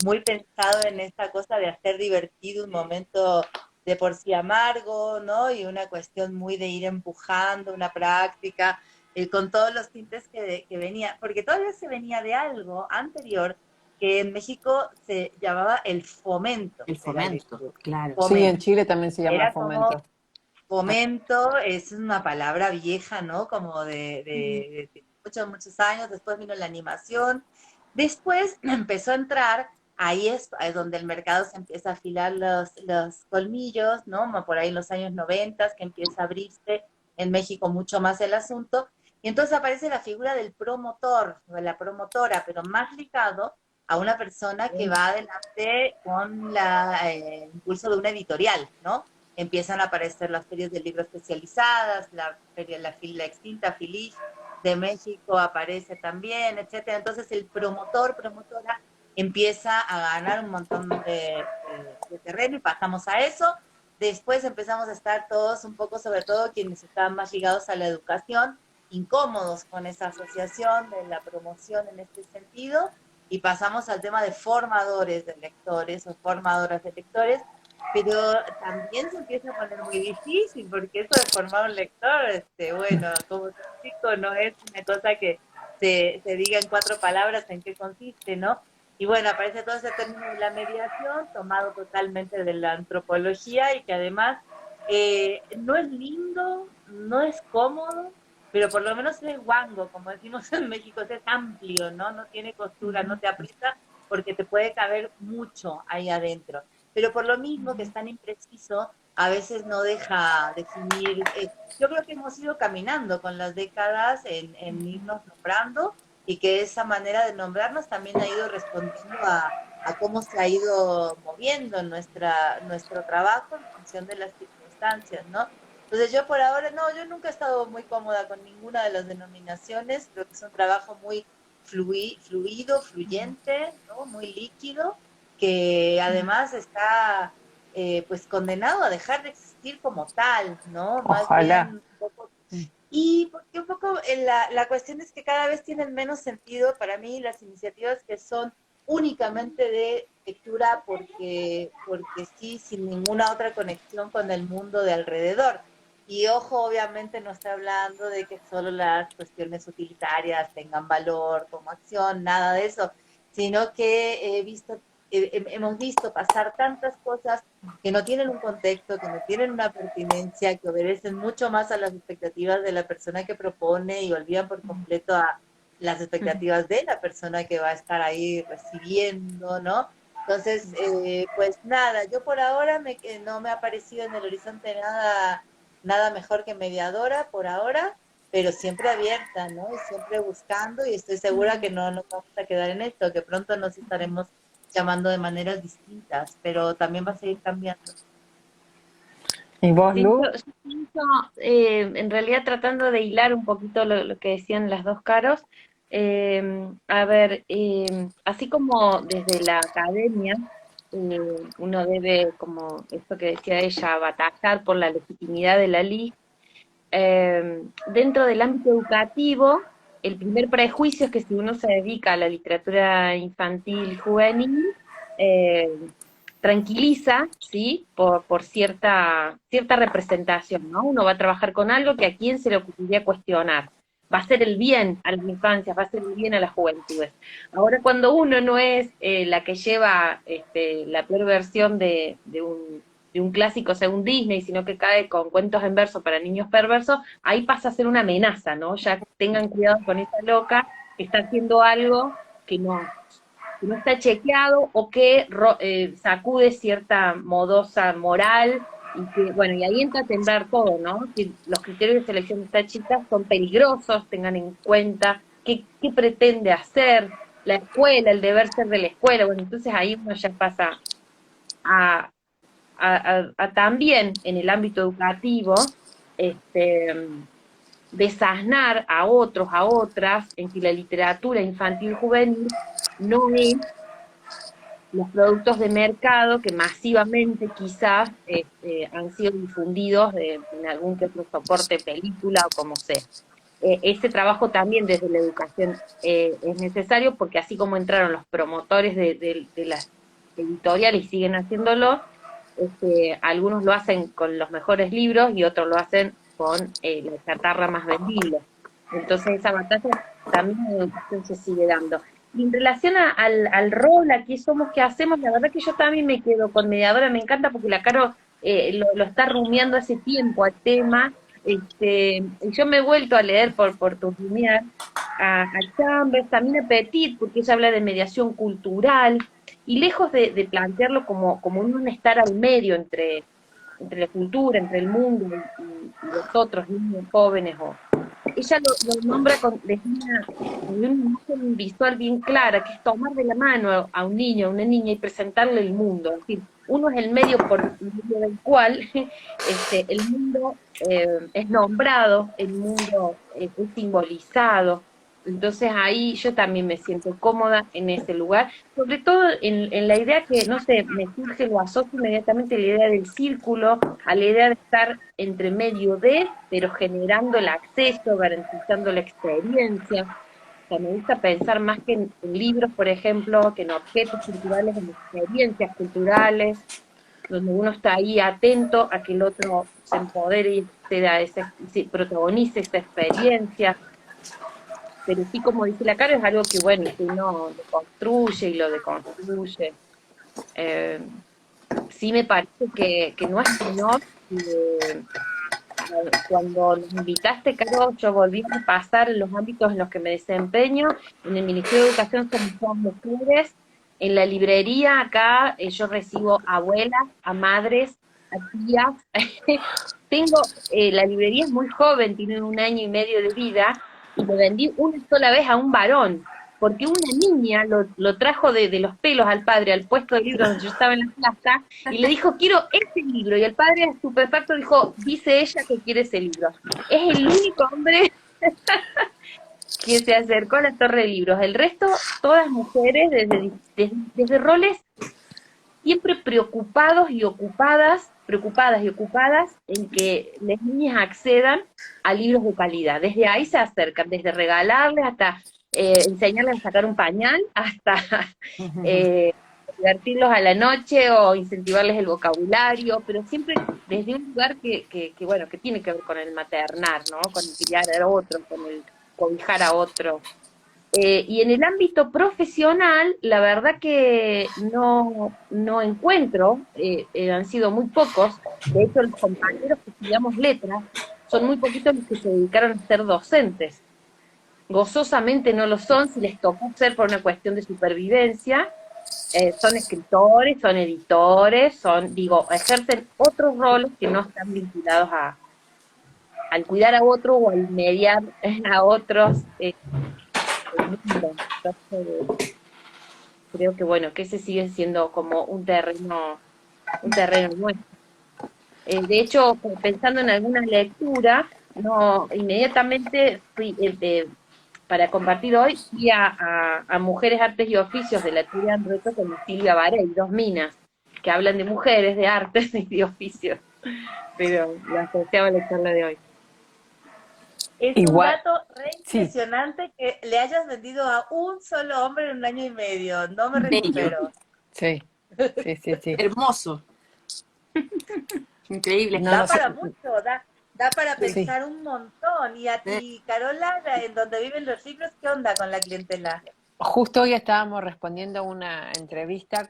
S5: Muy pensado en esta cosa de hacer divertido un momento de por sí amargo, ¿no? Y una cuestión muy de ir empujando una práctica, con todos los tintes que venía, porque todavía se venía de algo anterior que en México se llamaba el fomento
S4: El
S5: de la
S4: fomento,
S5: lectura.
S4: claro.
S2: Sí, en
S5: Fomento.
S2: Chile también se llama
S5: Era como
S2: fomento.
S5: fomento, es una palabra vieja, ¿no? Como de muchos, muchos años. Después vino la animación. Después empezó a entrar, ahí es donde el mercado se empieza a afilar los colmillos, ¿no? Por ahí en los años 90, que empieza a abrirse en México mucho más el asunto. Y entonces aparece la figura del promotor, o de la promotora, pero más ligado a una persona que va adelante con el impulso de una editorial, ¿no? Empiezan a aparecer las ferias de libro especializadas, la extinta Filish de México aparece también, etcétera. Entonces el promotora, empieza a ganar un montón de terreno y pasamos a eso. Después empezamos a estar todos un poco, sobre todo quienes estaban más ligados a la educación, incómodos con esa asociación de la promoción en este sentido, y pasamos al tema de formadores de lectores o formadoras de lectores, pero también se empieza a poner muy difícil, porque eso de formar un lector, bueno, como te explico, no es una cosa que se diga en 4 palabras en qué consiste, ¿no? Y bueno, aparece todo ese término de la mediación, tomado totalmente de la antropología y que además no es lindo, no es cómodo, pero por lo menos es guango, como decimos en México, es amplio, ¿no? No tiene costura, no te aprieta porque te puede caber mucho ahí adentro. Pero por lo mismo que es tan impreciso, a veces no deja definir. Yo creo que hemos ido caminando con las décadas en irnos nombrando y que esa manera de nombrarnos también ha ido respondiendo a cómo se ha ido moviendo nuestro trabajo en función de las circunstancias, ¿no? Entonces yo por ahora, no, yo nunca he estado muy cómoda con ninguna de las denominaciones, creo que es un trabajo muy fluido, fluyente, ¿no? Muy líquido, que además está pues condenado a dejar de existir como tal, ¿no? Más bien
S2: Ojalá.
S5: un poco, y porque un poco la cuestión es que cada vez tienen menos sentido para mí las iniciativas que son únicamente de lectura porque sí, sin ninguna otra conexión con el mundo de alrededor. Y ojo, obviamente no estoy hablando de que solo las cuestiones utilitarias tengan valor como acción, nada de eso, sino que he visto hemos visto pasar tantas cosas que no tienen un contexto, que no tienen una pertinencia, que obedecen mucho más a las expectativas de la persona que propone y olvidan por completo a las expectativas de la persona que va a estar ahí recibiendo, ¿no? Entonces, pues nada, yo por ahora no me ha aparecido en el horizonte nada mejor que mediadora por ahora, pero siempre abierta, ¿no? Y siempre buscando, y estoy segura que no nos vamos a quedar en esto, que pronto nos estaremos llamando de maneras distintas, pero también va a seguir cambiando.
S2: ¿Y vos,
S3: Sí,
S2: Lu?
S3: yo pienso, en realidad tratando de hilar un poquito lo que decían las dos caros, a ver, así como desde la academia uno debe, como esto que decía ella, batallar por la legitimidad de la ley, dentro del ámbito educativo, el primer prejuicio es que si uno se dedica a la literatura infantil y juvenil, eh, tranquiliza, ¿sí? Por cierta representación, ¿no? Uno va a trabajar con algo que a quién se le ocurriría cuestionar. Va a hacer el bien a las infancias, va a hacer el bien a las juventudes. Ahora, cuando uno no es la que lleva la peor versión de un clásico según Disney, sino que cae con cuentos en verso para niños perversos, ahí pasa a ser una amenaza, ¿no? Ya tengan cuidado con esa loca que está haciendo algo que no está chequeado o que sacude cierta modosa moral y que, bueno, y ahí entra a temblar todo, ¿no? Que los criterios de selección de estas chicas son peligrosos, tengan en cuenta qué pretende hacer la escuela, el deber ser de la escuela, bueno, entonces ahí uno ya pasa a, a también en el ámbito educativo, este, desasnar a otros, a otras, en que la literatura infantil juvenil no es los productos de mercado que masivamente quizás han sido difundidos en algún que otro soporte, película o como sea. Ese trabajo también desde la educación es necesario porque así como entraron los promotores de las editoriales y siguen haciéndolo, algunos lo hacen con los mejores libros y otros lo hacen con la chatarra más vendible. Entonces esa batalla también en educación se sigue dando. Y en relación al rol, a qué somos, qué hacemos, la verdad que yo también me quedo con mediadora, me encanta porque la Caro lo está rumiando hace tiempo al tema. Y yo me he vuelto a leer por turbinear a Chambers, también a Petit, porque ella habla de mediación cultural, y lejos de plantearlo como un estar al medio entre la cultura, entre el mundo y los otros niños jóvenes ella lo nombra con una imagen visual bien clara, que es tomar de la mano a un niño, a una niña y presentarle el mundo. Es decir, uno es el medio por medio del cual el mundo es nombrado, el mundo es simbolizado. Entonces ahí yo también me siento cómoda en ese lugar, sobre todo en la idea que, no sé, me surge, lo asocio inmediatamente a la idea del círculo, a la idea de estar entre medio de, pero generando el acceso, garantizando la experiencia. O sea, me gusta pensar más que en libros, por ejemplo, que en objetos culturales, en experiencias culturales, donde uno está ahí atento a que el otro se empodere y protagonice esa experiencia. Pero sí, como dice la Caro, es algo que, bueno, que uno lo construye y lo deconstruye. Eh, sí me parece que no es menor que cuando nos invitaste, Caro, yo volví a pasar en los ámbitos en los que me desempeño. En el Ministerio de Educación somos todas mujeres. En la librería acá yo recibo a abuelas, a madres, a tías. La librería es muy joven, tiene 1 año y medio de vida, y lo vendí una sola vez a un varón, porque una niña lo trajo de los pelos al padre al puesto de libros donde yo estaba en la plaza y le dijo, quiero ese libro, y el padre estupefacto dijo, dice ella que quiere ese libro. Es el único hombre que se acercó a la torre de libros. El resto, todas mujeres, desde roles siempre preocupadas y ocupadas en que las niñas accedan a libros de calidad. Desde ahí se acercan, desde regalarles hasta enseñarles a sacar un pañal, hasta divertirlos a la noche o incentivarles el vocabulario, pero siempre desde un lugar bueno, que tiene que ver con el maternar, ¿no? Con el criar a otro, con el cobijar a otro. Y en el ámbito profesional, la verdad que no encuentro, han sido muy pocos. De hecho, los compañeros que estudiamos letras son muy poquitos los que se dedicaron a ser docentes. Gozosamente no lo son, si les tocó ser por una cuestión de supervivencia. Son escritores, son editores, ejercen otros roles que no están vinculados al cuidar a otro o al mediar a otros. Entonces, creo que bueno, que ese sigue siendo como un terreno nuestro. De hecho, pensando en alguna lectura, no, inmediatamente para compartir hoy, fui a Mujeres, Artes y Oficios de la Tía Andreto con Silvia Varey, dos minas, que hablan de mujeres, de artes y de oficios. Pero la asociaba a la charla de hoy.
S5: Es un
S2: Igual,
S5: dato re
S2: sí,
S5: impresionante que le hayas vendido a un solo hombre en 1 año y medio. No me
S4: Bello,
S5: recupero.
S2: sí, sí.
S4: hermoso, increíble.
S2: No,
S5: Da
S2: no sé,
S5: para mucho, da para
S2: sí.
S5: pensar un montón. Y a
S4: Eh,
S5: ti, Carola, en donde viven los libros, ¿qué onda con la clientela?
S2: Justo hoy estábamos respondiendo a una entrevista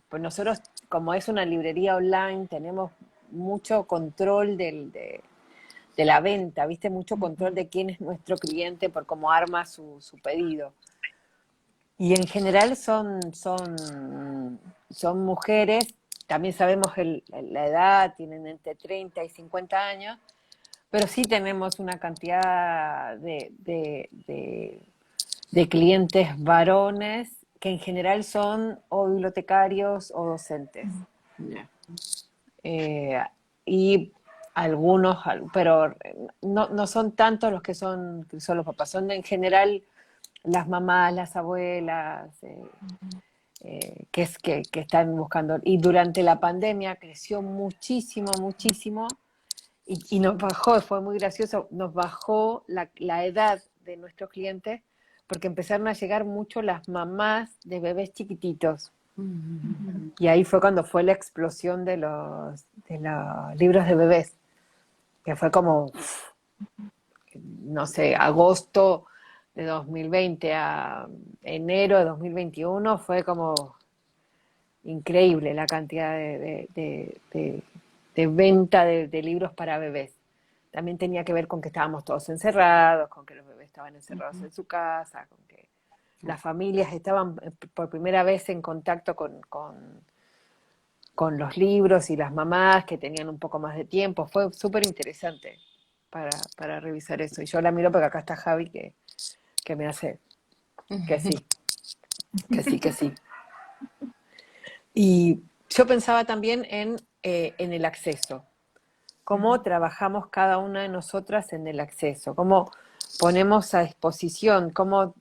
S2: pues nosotros, como es una librería online, tenemos mucho control de la venta, ¿viste? Mucho control de quién es nuestro cliente por cómo arma su pedido. Y en general son mujeres, también sabemos la edad, tienen entre 30 y 50 años, pero sí tenemos una cantidad de clientes varones que en general son o bibliotecarios o docentes.
S4: ya.
S2: Eh, y algunos, pero no son tantos los que son los papás, son en general las mamás, las abuelas, que están buscando. Y durante la pandemia creció muchísimo, y nos bajó, fue muy gracioso, nos bajó la edad de nuestros clientes porque empezaron a llegar mucho las mamás de bebés chiquititos. Y ahí fue cuando fue la explosión de los libros de bebés, que fue como, no sé, agosto de 2020 a enero de 2021, fue como increíble la cantidad de venta de libros para bebés. También tenía que ver con que estábamos todos encerrados, con que los bebés estaban encerrados en su casa, con que las familias estaban por primera vez en contacto con los libros y las mamás que tenían un poco más de tiempo. Fue súper interesante para revisar eso. Y yo la miro porque acá está Javi que me hace que sí, que sí. Y yo pensaba también en el acceso. Cómo trabajamos cada una de nosotras en el acceso, cómo ponemos a disposición, cómo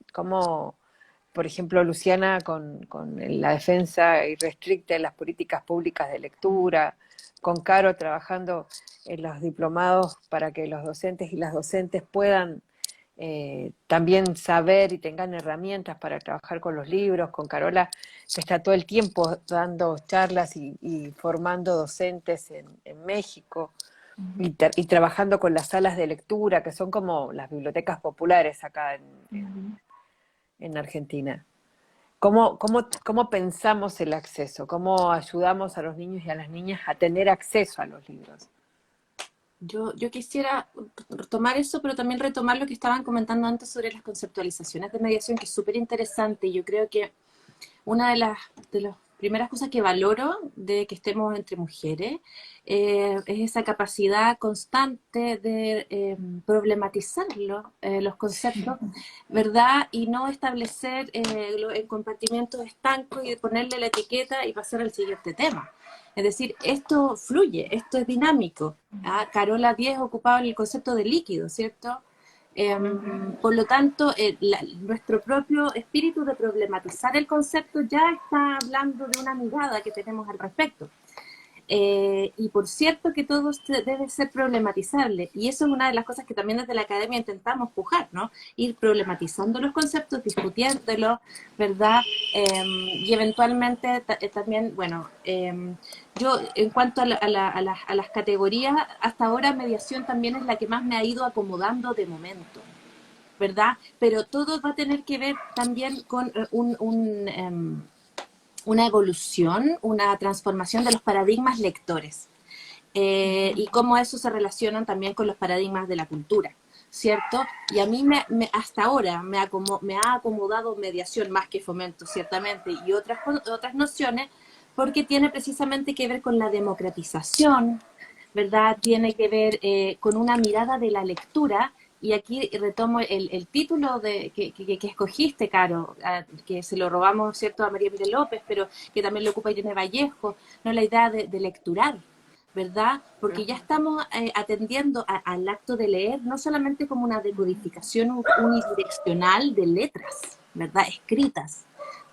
S2: por ejemplo, Luciana con la defensa irrestricta de las políticas públicas de lectura, con Caro trabajando en los diplomados para que los docentes y las docentes puedan también saber y tengan herramientas para trabajar con los libros, con Carola, que está todo el tiempo dando charlas y formando docentes en México, y trabajando con las salas de lectura, que son como las bibliotecas populares acá en Argentina. ¿Cómo pensamos el acceso? ¿Cómo ayudamos a los niños y a las niñas a tener acceso a los libros?
S4: Yo quisiera retomar eso, pero también retomar lo que estaban comentando antes sobre las conceptualizaciones de mediación, que es súper interesante. Y yo creo que una de las primeras cosas que valoro de que estemos entre mujeres es esa capacidad constante de problematizarlo, los conceptos, ¿verdad? Y no establecer el compartimiento estanco y ponerle la etiqueta y pasar al siguiente tema. Es decir, esto fluye, esto es dinámico. ¿Ah? Carola 10 ocupaba el concepto de líquido, ¿cierto? Por lo tanto, nuestro propio espíritu de problematizar el concepto ya está hablando de una mirada que tenemos al respecto. Y por cierto que todo debe ser problematizable, y eso es una de las cosas que también desde la academia intentamos pujar, ¿no? Ir problematizando los conceptos, discutiéndolos, ¿verdad? Y eventualmente también, bueno, yo en cuanto a las categorías, hasta ahora mediación también es la que más me ha ido acomodando de momento, ¿verdad? Pero todo va a tener que ver también con una evolución, una transformación de los paradigmas lectores. Y cómo eso se relacionan también con los paradigmas de la cultura, ¿cierto? Y a mí hasta ahora me ha acomodado mediación más que fomento, ciertamente, y otras nociones, porque tiene precisamente que ver con la democratización, ¿verdad? Tiene que ver con una mirada de la lectura, y aquí retomo el título que escogiste, Caro, que se lo robamos, ¿cierto?, a María Emilia López, pero que también lo ocupa Irene Vallejo, ¿no? La idea de lecturar, ¿verdad? Porque ya estamos atendiendo al acto de leer no solamente como una decodificación unidireccional de letras, ¿verdad? Escritas,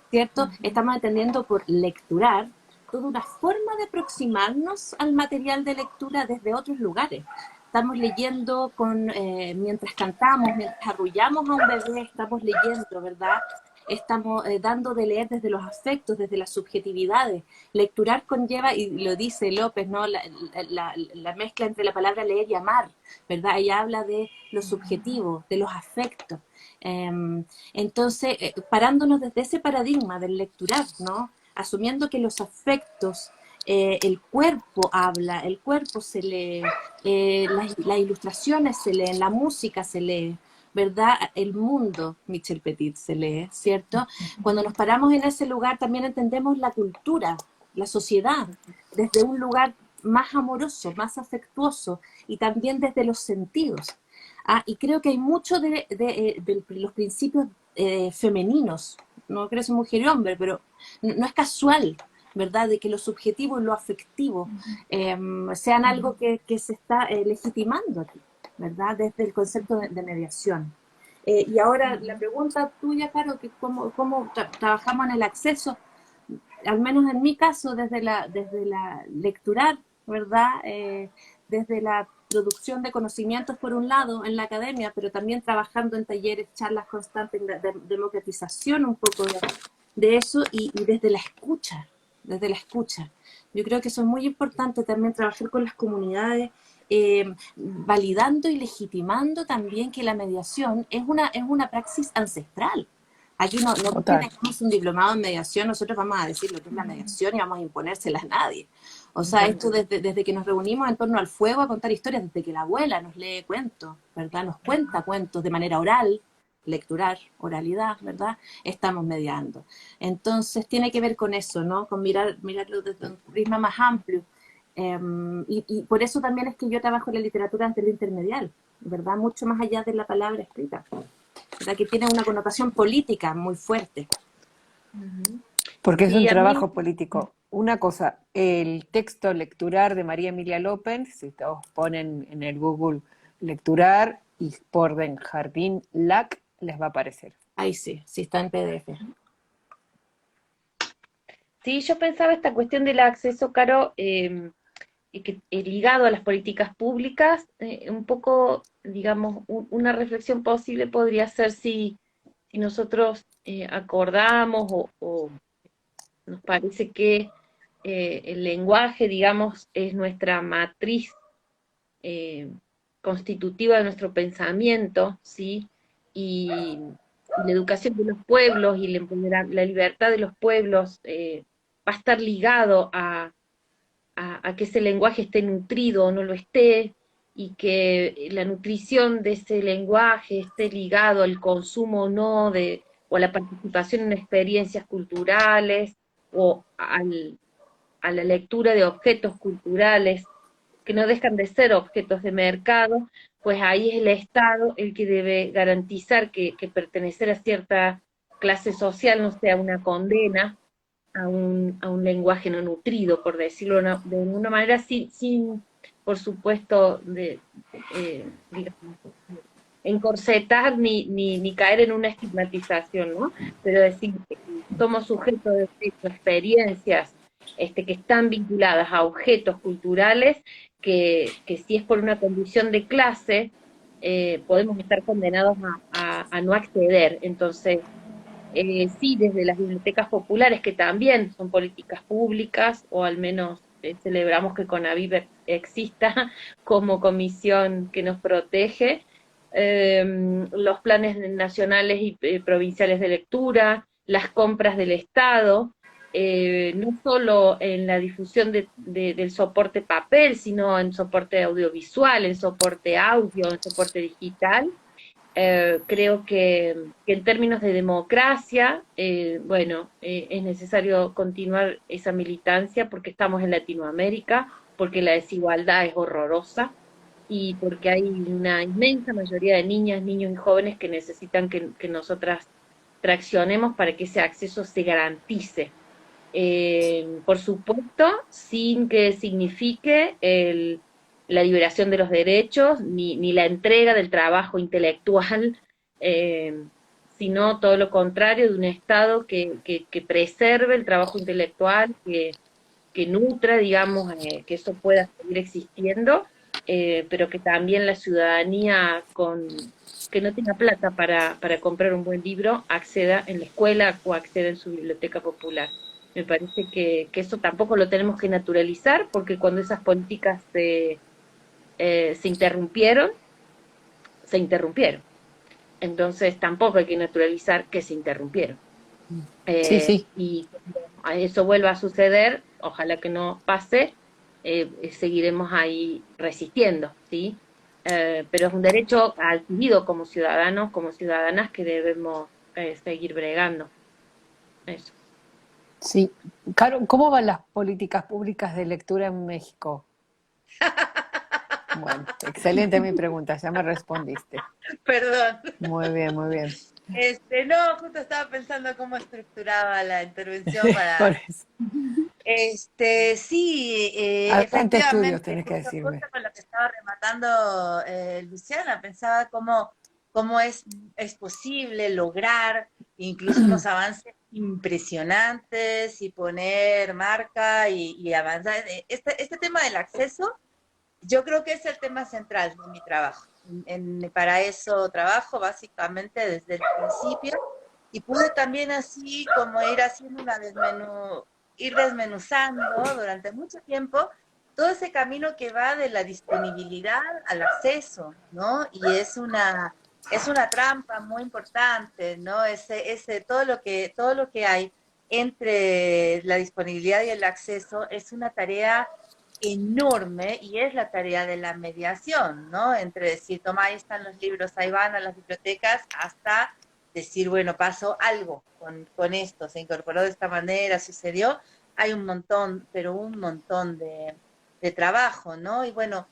S4: ¿cierto? Estamos atendiendo por lecturar toda una forma de aproximarnos al material de lectura desde otros lugares. Estamos leyendo mientras cantamos, mientras arrullamos a un bebé, estamos leyendo, ¿verdad? Estamos dando de leer desde los afectos, desde las subjetividades. Lecturar conlleva, y lo dice López, ¿no? La mezcla entre la palabra leer y amar, ¿verdad? Ella habla de lo subjetivo, de los afectos. Entonces, parándonos desde ese paradigma del lecturar, ¿no? Asumiendo que los afectos, el cuerpo habla, el cuerpo se lee, las ilustraciones se leen, la música se lee, ¿verdad? El mundo, Michel Petit, se lee, ¿cierto? Cuando nos paramos en ese lugar también entendemos la cultura, la sociedad, desde un lugar más amoroso, más afectuoso, y también desde los sentidos. Y creo que hay mucho de los principios femeninos, no creo que sea mujer y hombre, pero no es casual, ¿verdad? De que lo subjetivo y lo afectivo sean algo que se está legitimando aquí, ¿verdad? Desde el concepto de mediación. Y ahora la pregunta tuya, Caro, que cómo trabajamos en el acceso, al menos en mi caso, desde la lecturar, ¿verdad? Desde la producción de conocimientos, por un lado, en la academia, pero también trabajando en talleres, charlas constantes, de democratización un poco de eso, y desde la escucha, desde la escucha. Yo creo que eso es muy importante también, trabajar con las comunidades, validando y legitimando también que la mediación es una praxis ancestral. Aquí no porque tengamos un diplomado en mediación, nosotros vamos a decir lo que es la mediación y vamos a imponérsela a nadie. O sea, esto desde que nos reunimos en torno al fuego a contar historias, desde que la abuela nos lee cuentos, ¿verdad? Nos cuenta cuentos de manera oral, lecturar, oralidad, ¿verdad? Estamos mediando. Entonces tiene que ver con eso, ¿no? Con mirarlo desde un prisma más amplio. Y por eso también es que yo trabajo en la literatura desde lo intermedial, ¿verdad? Mucho más allá de la palabra escrita, ¿verdad? Que tiene una connotación política muy fuerte.
S2: Porque es un trabajo político. Una cosa, el texto lecturar de María Emilia López, si todos ponen en el Google lecturar y ponen Jardín LAC, les va a aparecer.
S4: Ahí sí está en PDF.
S3: Sí, yo pensaba esta cuestión del acceso, Caro, ligado a las políticas públicas, un poco, digamos, una reflexión posible podría ser si nosotros acordamos o nos parece que el lenguaje, digamos, es nuestra matriz constitutiva de nuestro pensamiento, ¿sí? Y la educación de los pueblos y la libertad de los pueblos va a estar ligado a que ese lenguaje esté nutrido o no lo esté, y que la nutrición de ese lenguaje esté ligado al consumo o no, o a la participación en experiencias culturales, o a la lectura de objetos culturales que no dejan de ser objetos de mercado, pues ahí es el Estado el que debe garantizar que pertenecer a cierta clase social no sea una condena a un lenguaje no nutrido, por decirlo de una manera, sin por supuesto, digamos, encorsetar ni caer en una estigmatización, ¿no? Pero decir que somos sujetos de experiencias que están vinculadas a objetos culturales, que si es por una condición de clase, podemos estar condenados a no acceder. Entonces, sí, desde las bibliotecas populares, que también son políticas públicas, o al menos celebramos que CONAVIP exista como comisión que nos protege, los planes nacionales y provinciales de lectura, las compras del Estado, no solo en la difusión del soporte papel, sino en soporte audiovisual, en soporte audio, en soporte digital. Creo que en términos de democracia, es necesario continuar esa militancia porque estamos en Latinoamérica, porque la desigualdad es horrorosa y porque hay una inmensa mayoría de niñas, niños y jóvenes que necesitan que nosotras traccionemos para que ese acceso se garantice. Por supuesto, sin que signifique la liberación de los derechos ni la entrega del trabajo intelectual, eh, sino todo lo contrario, de un Estado que preserve el trabajo intelectual, que nutra, digamos, que eso pueda seguir existiendo, pero que también la ciudadanía que no tenga plata para comprar un buen libro acceda en la escuela o acceda en su biblioteca popular. Me parece que eso tampoco lo tenemos que naturalizar, porque cuando esas políticas se interrumpieron, se interrumpieron. Entonces tampoco hay que naturalizar que se interrumpieron.
S2: Sí, sí.
S3: Y cuando a eso vuelva a suceder, ojalá que no pase, seguiremos ahí resistiendo, ¿sí? Pero es un derecho adquirido como ciudadanos, como ciudadanas, que debemos seguir bregando. Eso.
S2: Sí. Caro, ¿cómo van las políticas públicas de lectura en México? Bueno, excelente mi pregunta, ya me respondiste.
S5: Perdón.
S2: Muy bien, muy bien.
S5: No, justo estaba pensando cómo estructuraba la intervención
S2: Por
S5: para...
S2: eso.
S5: Sí,
S2: Ante estudios
S5: efectivamente,
S2: tenés que decirme.
S5: justo con lo que estaba rematando Luciana, pensaba cómo es posible lograr incluso unos avances impresionantes y poner marca y avanzar. Este tema del acceso, yo creo que es el tema central de mi trabajo. Para eso trabajo básicamente desde el principio y pude también así como ir haciendo ir desmenuzando durante mucho tiempo todo ese camino que va de la disponibilidad al acceso, ¿no? Y es una trampa muy importante, ¿no? Todo lo que hay entre la disponibilidad y el acceso es una tarea enorme y es la tarea de la mediación, ¿no? Entre decir, toma, ahí están los libros, ahí van a las bibliotecas, hasta decir, bueno, pasó algo con esto, se incorporó de esta manera, sucedió. Hay un montón, pero un montón de trabajo, ¿no? Y bueno,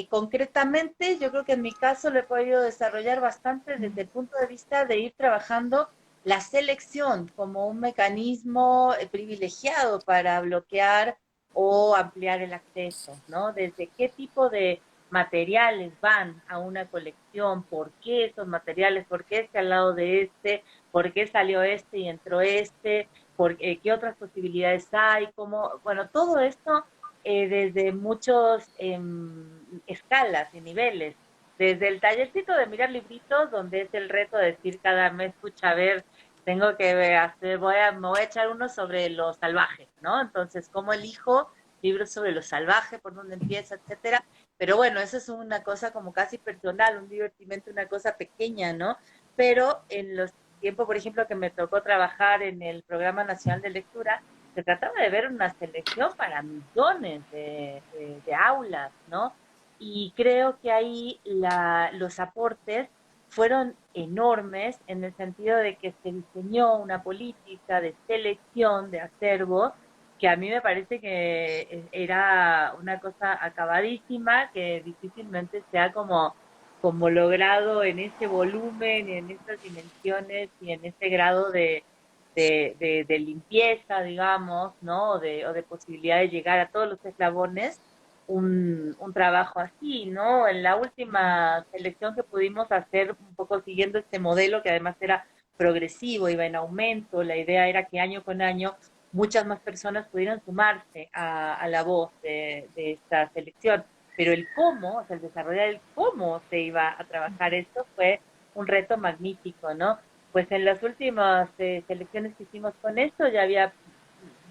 S5: concretamente yo creo que en mi caso lo he podido desarrollar bastante desde el punto de vista de ir trabajando la selección como un mecanismo privilegiado para bloquear o ampliar el acceso, ¿no? Desde qué tipo de materiales van a una colección, por qué esos materiales, por qué al lado de por qué salió este y entró qué otras posibilidades hay, bueno, todo esto desde muchos escalas y niveles. Desde el tallercito de mirar libritos, donde es el reto de decir cada mes, escucha, a ver, tengo que hacer, me voy a echar uno sobre lo salvaje, ¿no? Entonces, ¿cómo elijo libros sobre lo salvaje, por dónde empieza, etcétera? Pero bueno, eso es una cosa como casi personal, un divertimento, una cosa pequeña, ¿no? Pero en los tiempos, por ejemplo, que me tocó trabajar en el Programa Nacional de Lectura, se trataba de ver una selección para millones de aulas, ¿no? Y creo que ahí los aportes fueron enormes en el sentido de que se diseñó una política de selección de acervo que a mí me parece que era una cosa acabadísima, que difícilmente se ha como logrado en ese volumen, en esas dimensiones y en ese grado de limpieza, digamos, ¿no? O de posibilidad de llegar a todos los eslabones, un trabajo así, ¿no? En la última selección que pudimos hacer, un poco siguiendo este modelo, que además era progresivo, iba en aumento, la idea era que año con año muchas más personas pudieran sumarse a la voz de esta selección. Pero el cómo, o sea, el desarrollar el cómo se iba a trabajar esto fue un reto magnífico, ¿no? Pues en las últimas selecciones que hicimos con esto ya había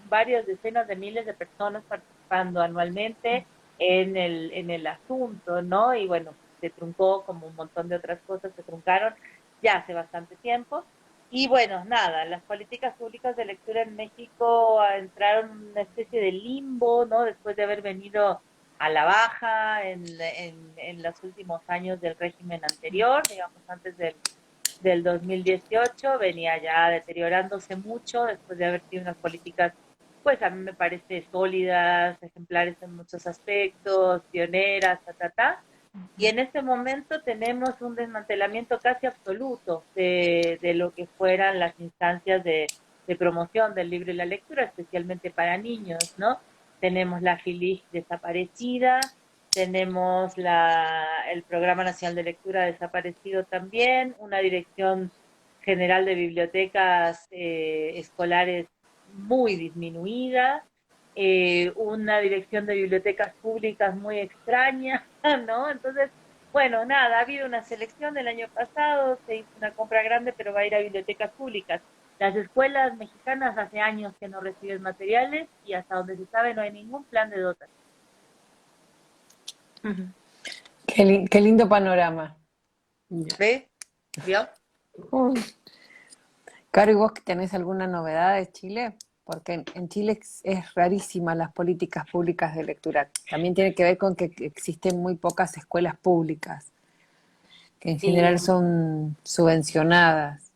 S5: varias decenas de miles de personas participando anualmente en el asunto, ¿no? Y bueno, se truncó, como un montón de otras cosas se truncaron ya hace bastante tiempo. Y bueno, nada, las políticas públicas de lectura en México entraron en una especie de limbo, ¿no? Después de haber venido a la baja en los últimos años del régimen anterior, digamos antes del 2018, venía ya deteriorándose mucho después de haber tenido unas políticas, pues a mí me parece sólidas, ejemplares en muchos aspectos, pioneras, y en este momento tenemos un desmantelamiento casi absoluto de lo que fueran las instancias de promoción del libro y la lectura, especialmente para niños, ¿no? Tenemos la FILIG desaparecida, tenemos el Programa Nacional de Lectura desaparecido también, una Dirección General de Bibliotecas Escolares muy disminuida, una dirección de bibliotecas públicas muy extraña, ¿no? Entonces, bueno, nada, ha habido una selección el año pasado, se hizo una compra grande, pero va a ir a bibliotecas públicas. Las escuelas mexicanas hace años que no reciben materiales y hasta donde se sabe no hay ningún plan de dotación.
S2: Qué lindo panorama.
S5: ¿Ves? ¿Vio?
S2: Uy. Caro, ¿y vos tenés alguna novedad de Chile? Porque en Chile es rarísima las políticas públicas de lectura. También tiene que ver con que existen muy pocas escuelas públicas, que en general son subvencionadas.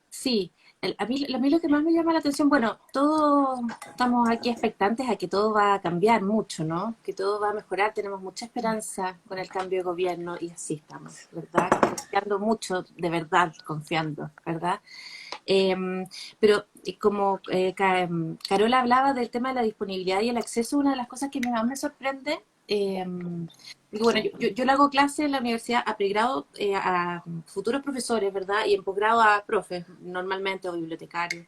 S4: Sí, a mí lo que más me llama la atención, bueno, todos estamos aquí expectantes a que todo va a cambiar mucho, ¿no? Que todo va a mejorar, tenemos mucha esperanza con el cambio de gobierno y así estamos, ¿verdad? Confiando mucho, de verdad, confiando, ¿verdad? Pero como Carola hablaba del tema de la disponibilidad y el acceso, una de las cosas que más me sorprende, y bueno, yo le hago clase en la universidad a pregrado a futuros profesores, ¿verdad? Y en posgrado a profes, normalmente, o bibliotecarios.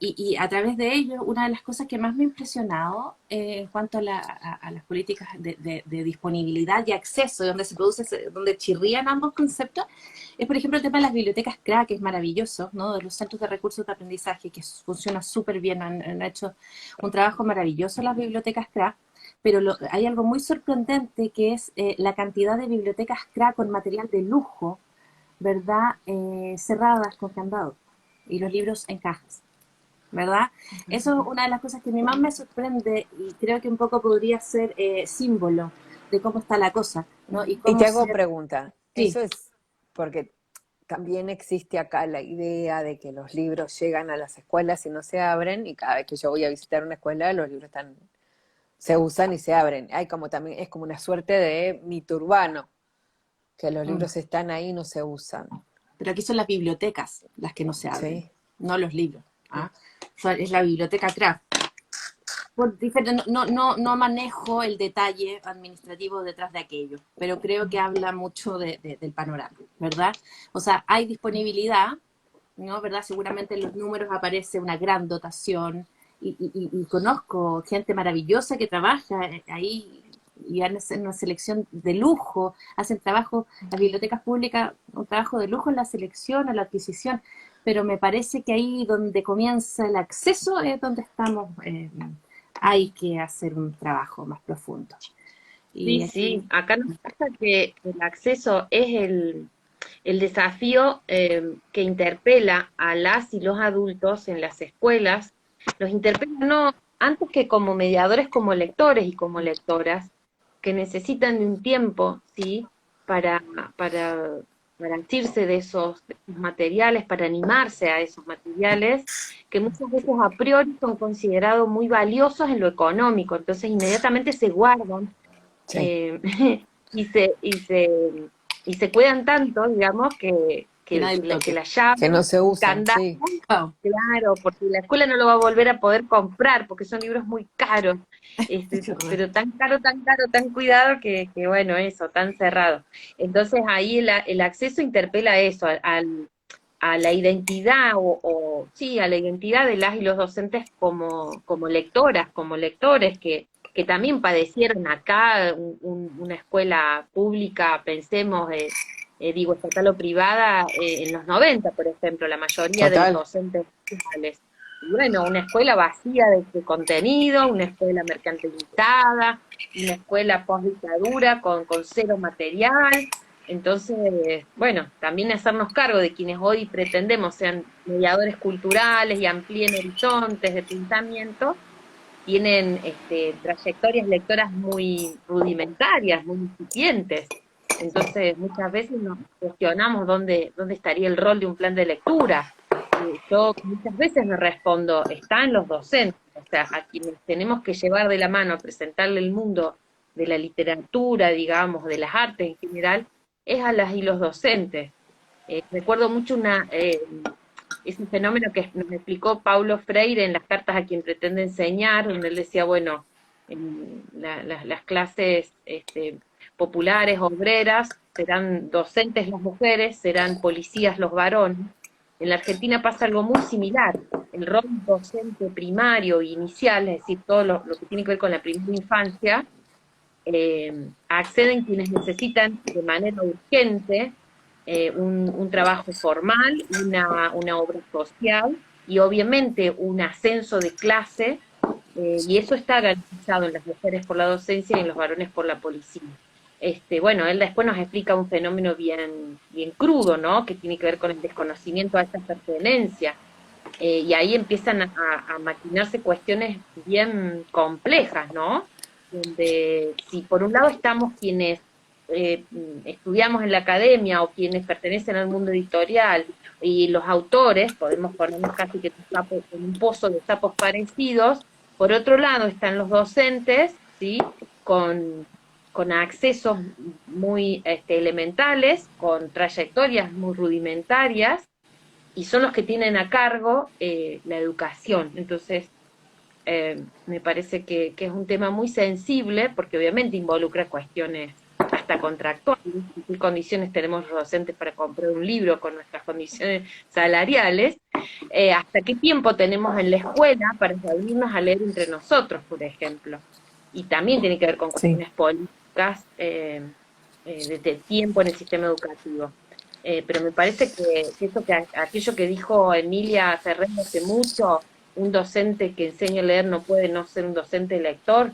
S4: Y a través de ello, una de las cosas que más me ha impresionado en cuanto a las políticas de disponibilidad y acceso, donde se produce, donde chirrían ambos conceptos, es por ejemplo el tema de las bibliotecas CRA, que es maravilloso, ¿no? De los centros de recursos de aprendizaje, que funciona súper bien, han hecho un trabajo maravilloso las bibliotecas CRA, pero hay algo muy sorprendente que es la cantidad de bibliotecas CRA con material de lujo, ¿verdad? Cerradas con candado, y los libros en cajas. ¿Verdad? Eso es una de las cosas que a mí más me sorprende y creo que un poco podría ser símbolo de cómo está la cosa, ¿no?
S2: Y te hago pregunta,
S4: sí.
S2: Eso es porque también existe acá la idea de que los libros llegan a las escuelas y no se abren, y cada vez que yo voy a visitar una escuela, los libros se usan y se abren. Hay como también, es como una suerte de mito urbano, que los libros están ahí y no se usan.
S4: Pero aquí son las bibliotecas las que no se abren,
S2: Sí.
S4: no los libros. ¿Ah? Es la biblioteca CRA. No manejo el detalle administrativo detrás de aquello, pero creo que habla mucho del panorama, ¿verdad? O sea, hay disponibilidad, ¿no? ¿Verdad? Seguramente en los números aparece una gran dotación y conozco gente maravillosa que trabaja ahí y hacen una selección de lujo, hacen trabajo, las bibliotecas públicas, un trabajo de lujo en la selección, en la adquisición, pero me parece que ahí donde comienza el acceso es donde estamos, hay que hacer un trabajo más profundo.
S3: Y sí, acá nos pasa que el acceso es el desafío que interpela a las y los adultos en las escuelas, los interpela no antes que como mediadores, como lectores y como lectoras, que necesitan de un tiempo, ¿sí? Para asirse de esos materiales, para animarse a esos materiales, que muchas veces a priori son considerados muy valiosos en lo económico, entonces inmediatamente se guardan y se cuidan tanto, digamos, que la llave,
S2: que no se usan,
S3: sí. Claro, porque la escuela no lo va a volver a poder comprar, porque son libros muy caros, pero tan caro, tan cuidado que bueno, eso, tan cerrado. Entonces ahí el acceso interpela eso, a la identidad, sí, a la identidad de las y los docentes como lectoras, como lectores, que también padecieron acá una escuela pública, pensemos, digo, estatal o privada, en los 90, por ejemplo, la mayoría de los docentes sociales Y bueno, una escuela vacía de contenido, una escuela mercantilizada, una escuela post-dictadura con cero material. Entonces, bueno, también hacernos cargo de quienes hoy pretendemos sean mediadores culturales y amplíen horizontes de pensamiento, tienen trayectorias lectoras muy rudimentarias, muy incipientes. Entonces, muchas veces nos cuestionamos dónde estaría el rol de un plan de lectura. Yo muchas veces me respondo, está en los docentes, o sea, a quienes tenemos que llevar de la mano a presentarle el mundo de la literatura, digamos, de las artes en general, es a las y los docentes. Recuerdo mucho es un fenómeno que nos explicó Paulo Freire en las cartas a quien pretende enseñar, donde él decía, bueno, en las clases populares, obreras, serán docentes las mujeres, serán policías los varones. En la Argentina pasa algo muy similar. El rol docente primario e inicial, es decir, todo lo que tiene que ver con la primera infancia, acceden quienes necesitan de manera urgente un trabajo formal, una obra social y obviamente un ascenso de clase, y eso está garantizado en las mujeres por la docencia y en los varones por la policía. Bueno, él después nos explica un fenómeno bien crudo, ¿no? Que tiene que ver con el desconocimiento a esta pertenencia. Y ahí empiezan a maquinarse cuestiones bien complejas, ¿no? Donde si por un lado estamos quienes estudiamos en la academia o quienes pertenecen al mundo editorial y los autores, podemos ponernos casi que en un pozo de sapos parecidos, por otro lado están los docentes, ¿sí? Con accesos muy elementales, con trayectorias muy rudimentarias, y son los que tienen a cargo la educación. Entonces, me parece que es un tema muy sensible, porque obviamente involucra cuestiones hasta contractuales, qué condiciones tenemos los docentes para comprar un libro con nuestras condiciones salariales, hasta qué tiempo tenemos en la escuela para reunirnos a leer entre nosotros, por ejemplo. Y también tiene que ver con cuestiones políticas de tiempo en el sistema educativo. Pero me parece aquello que dijo Emilia Ferrer hace mucho, un docente que enseña a leer no puede no ser un docente lector,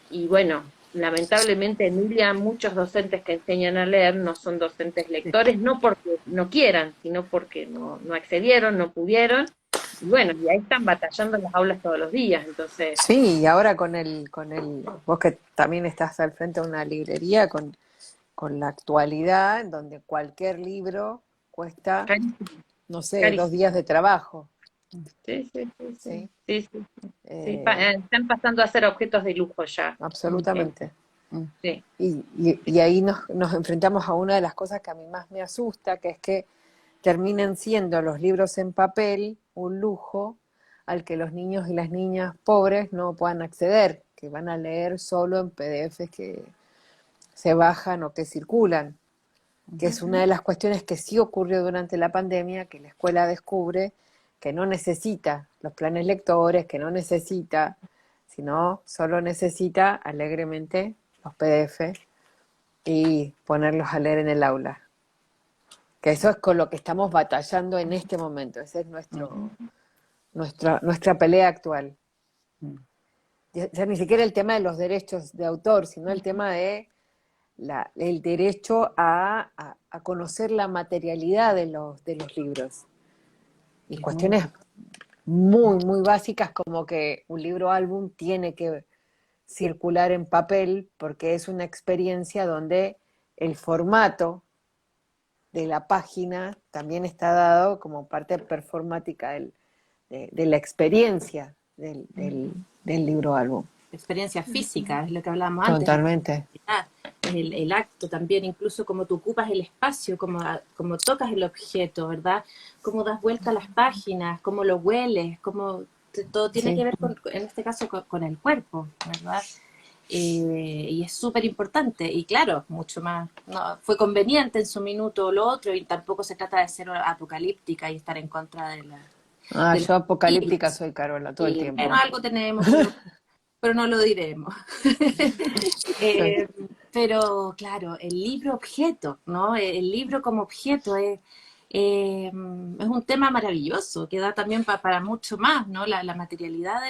S3: y bueno, lamentablemente, Emilia, muchos docentes que enseñan a leer no son docentes lectores, no porque no quieran, sino porque no accedieron, no pudieron, y bueno, y ahí están batallando en las aulas todos los días, entonces...
S2: Sí, y ahora vos que también estás al frente de una librería, con la actualidad, en donde cualquier libro cuesta,
S3: Carísimo,
S2: no sé,
S3: carísimo.
S2: 2 días de trabajo.
S3: Sí.
S2: Sí.
S3: Están pasando a ser objetos de lujo ya.
S2: Absolutamente.
S3: Sí.
S2: Y ahí nos enfrentamos a una de las cosas que a mí más me asusta, que es que terminen siendo los libros en papel un lujo al que los niños y las niñas pobres no puedan acceder, que van a leer solo en PDFs que se bajan o que circulan, que es una de las cuestiones que sí ocurrió durante la pandemia, que la escuela descubre que no necesita los planes lectores, que no necesita, sino solo necesita alegremente los PDF y ponerlos a leer en el aula. Que eso es con lo que estamos batallando en este momento, esa es nuestra pelea actual. Ya ni siquiera el tema de los derechos de autor, sino el tema de el derecho a conocer la materialidad de los libros. Y cuestiones muy básicas, como que un libro álbum tiene que circular en papel porque es una experiencia donde el formato de la página también está dado como parte performática de la experiencia del libro álbum.
S4: Experiencia física, es lo que hablábamos antes.
S2: Totalmente.
S4: El acto también, incluso como tú ocupas el espacio, como tocas el objeto, ¿verdad? Cómo das vuelta a las páginas, cómo lo hueles, todo tiene que ver, en este caso, con el cuerpo, ¿verdad? Y es súper importante, y claro, mucho más, no, fue conveniente en su minuto lo otro, y tampoco se trata de ser apocalíptica y estar en contra de la...
S2: Yo apocalíptica soy, Carola, todo el tiempo.
S4: Bueno, algo tenemos, pero no lo diremos. Pero claro, el libro objeto, ¿no? El libro como objeto es un tema maravilloso, que da también para mucho más, ¿no? La materialidad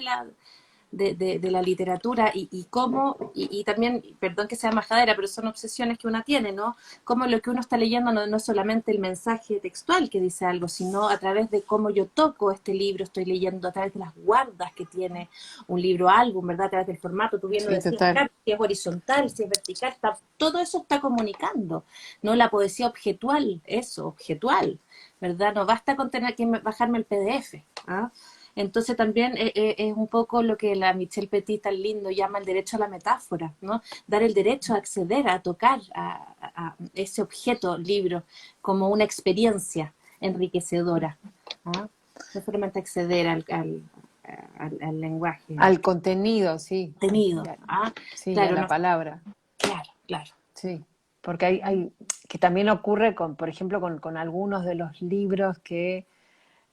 S4: de la literatura y cómo, y también, perdón que sea majadera, pero son obsesiones que uno tiene, ¿no? Cómo lo que uno está leyendo no es solamente el mensaje textual que dice algo, sino a través de cómo yo toco este libro, estoy leyendo a través de las guardas que tiene un libro álbum, ¿verdad? A través del formato, tú bien lo
S2: Sí,
S4: decías,
S2: total.
S4: acá, si es horizontal, si es vertical, todo eso está comunicando, ¿no? La poesía objetual, eso, objetual, ¿verdad? No basta con tener que bajarme el PDF, ¿ah? Entonces también es un poco lo que la Michelle Petit tan lindo llama el derecho a la metáfora, ¿no? Dar el derecho a acceder, a tocar a ese objeto, libro, como una experiencia enriquecedora, ¿ah? No solamente acceder al lenguaje
S2: Al contenido, sí.
S4: tenido, ¿ah?
S2: Sí, a
S4: Claro,
S2: la
S4: no,
S2: palabra.
S4: claro, claro.
S2: Sí, porque hay que también ocurre con, por ejemplo, con algunos de los libros que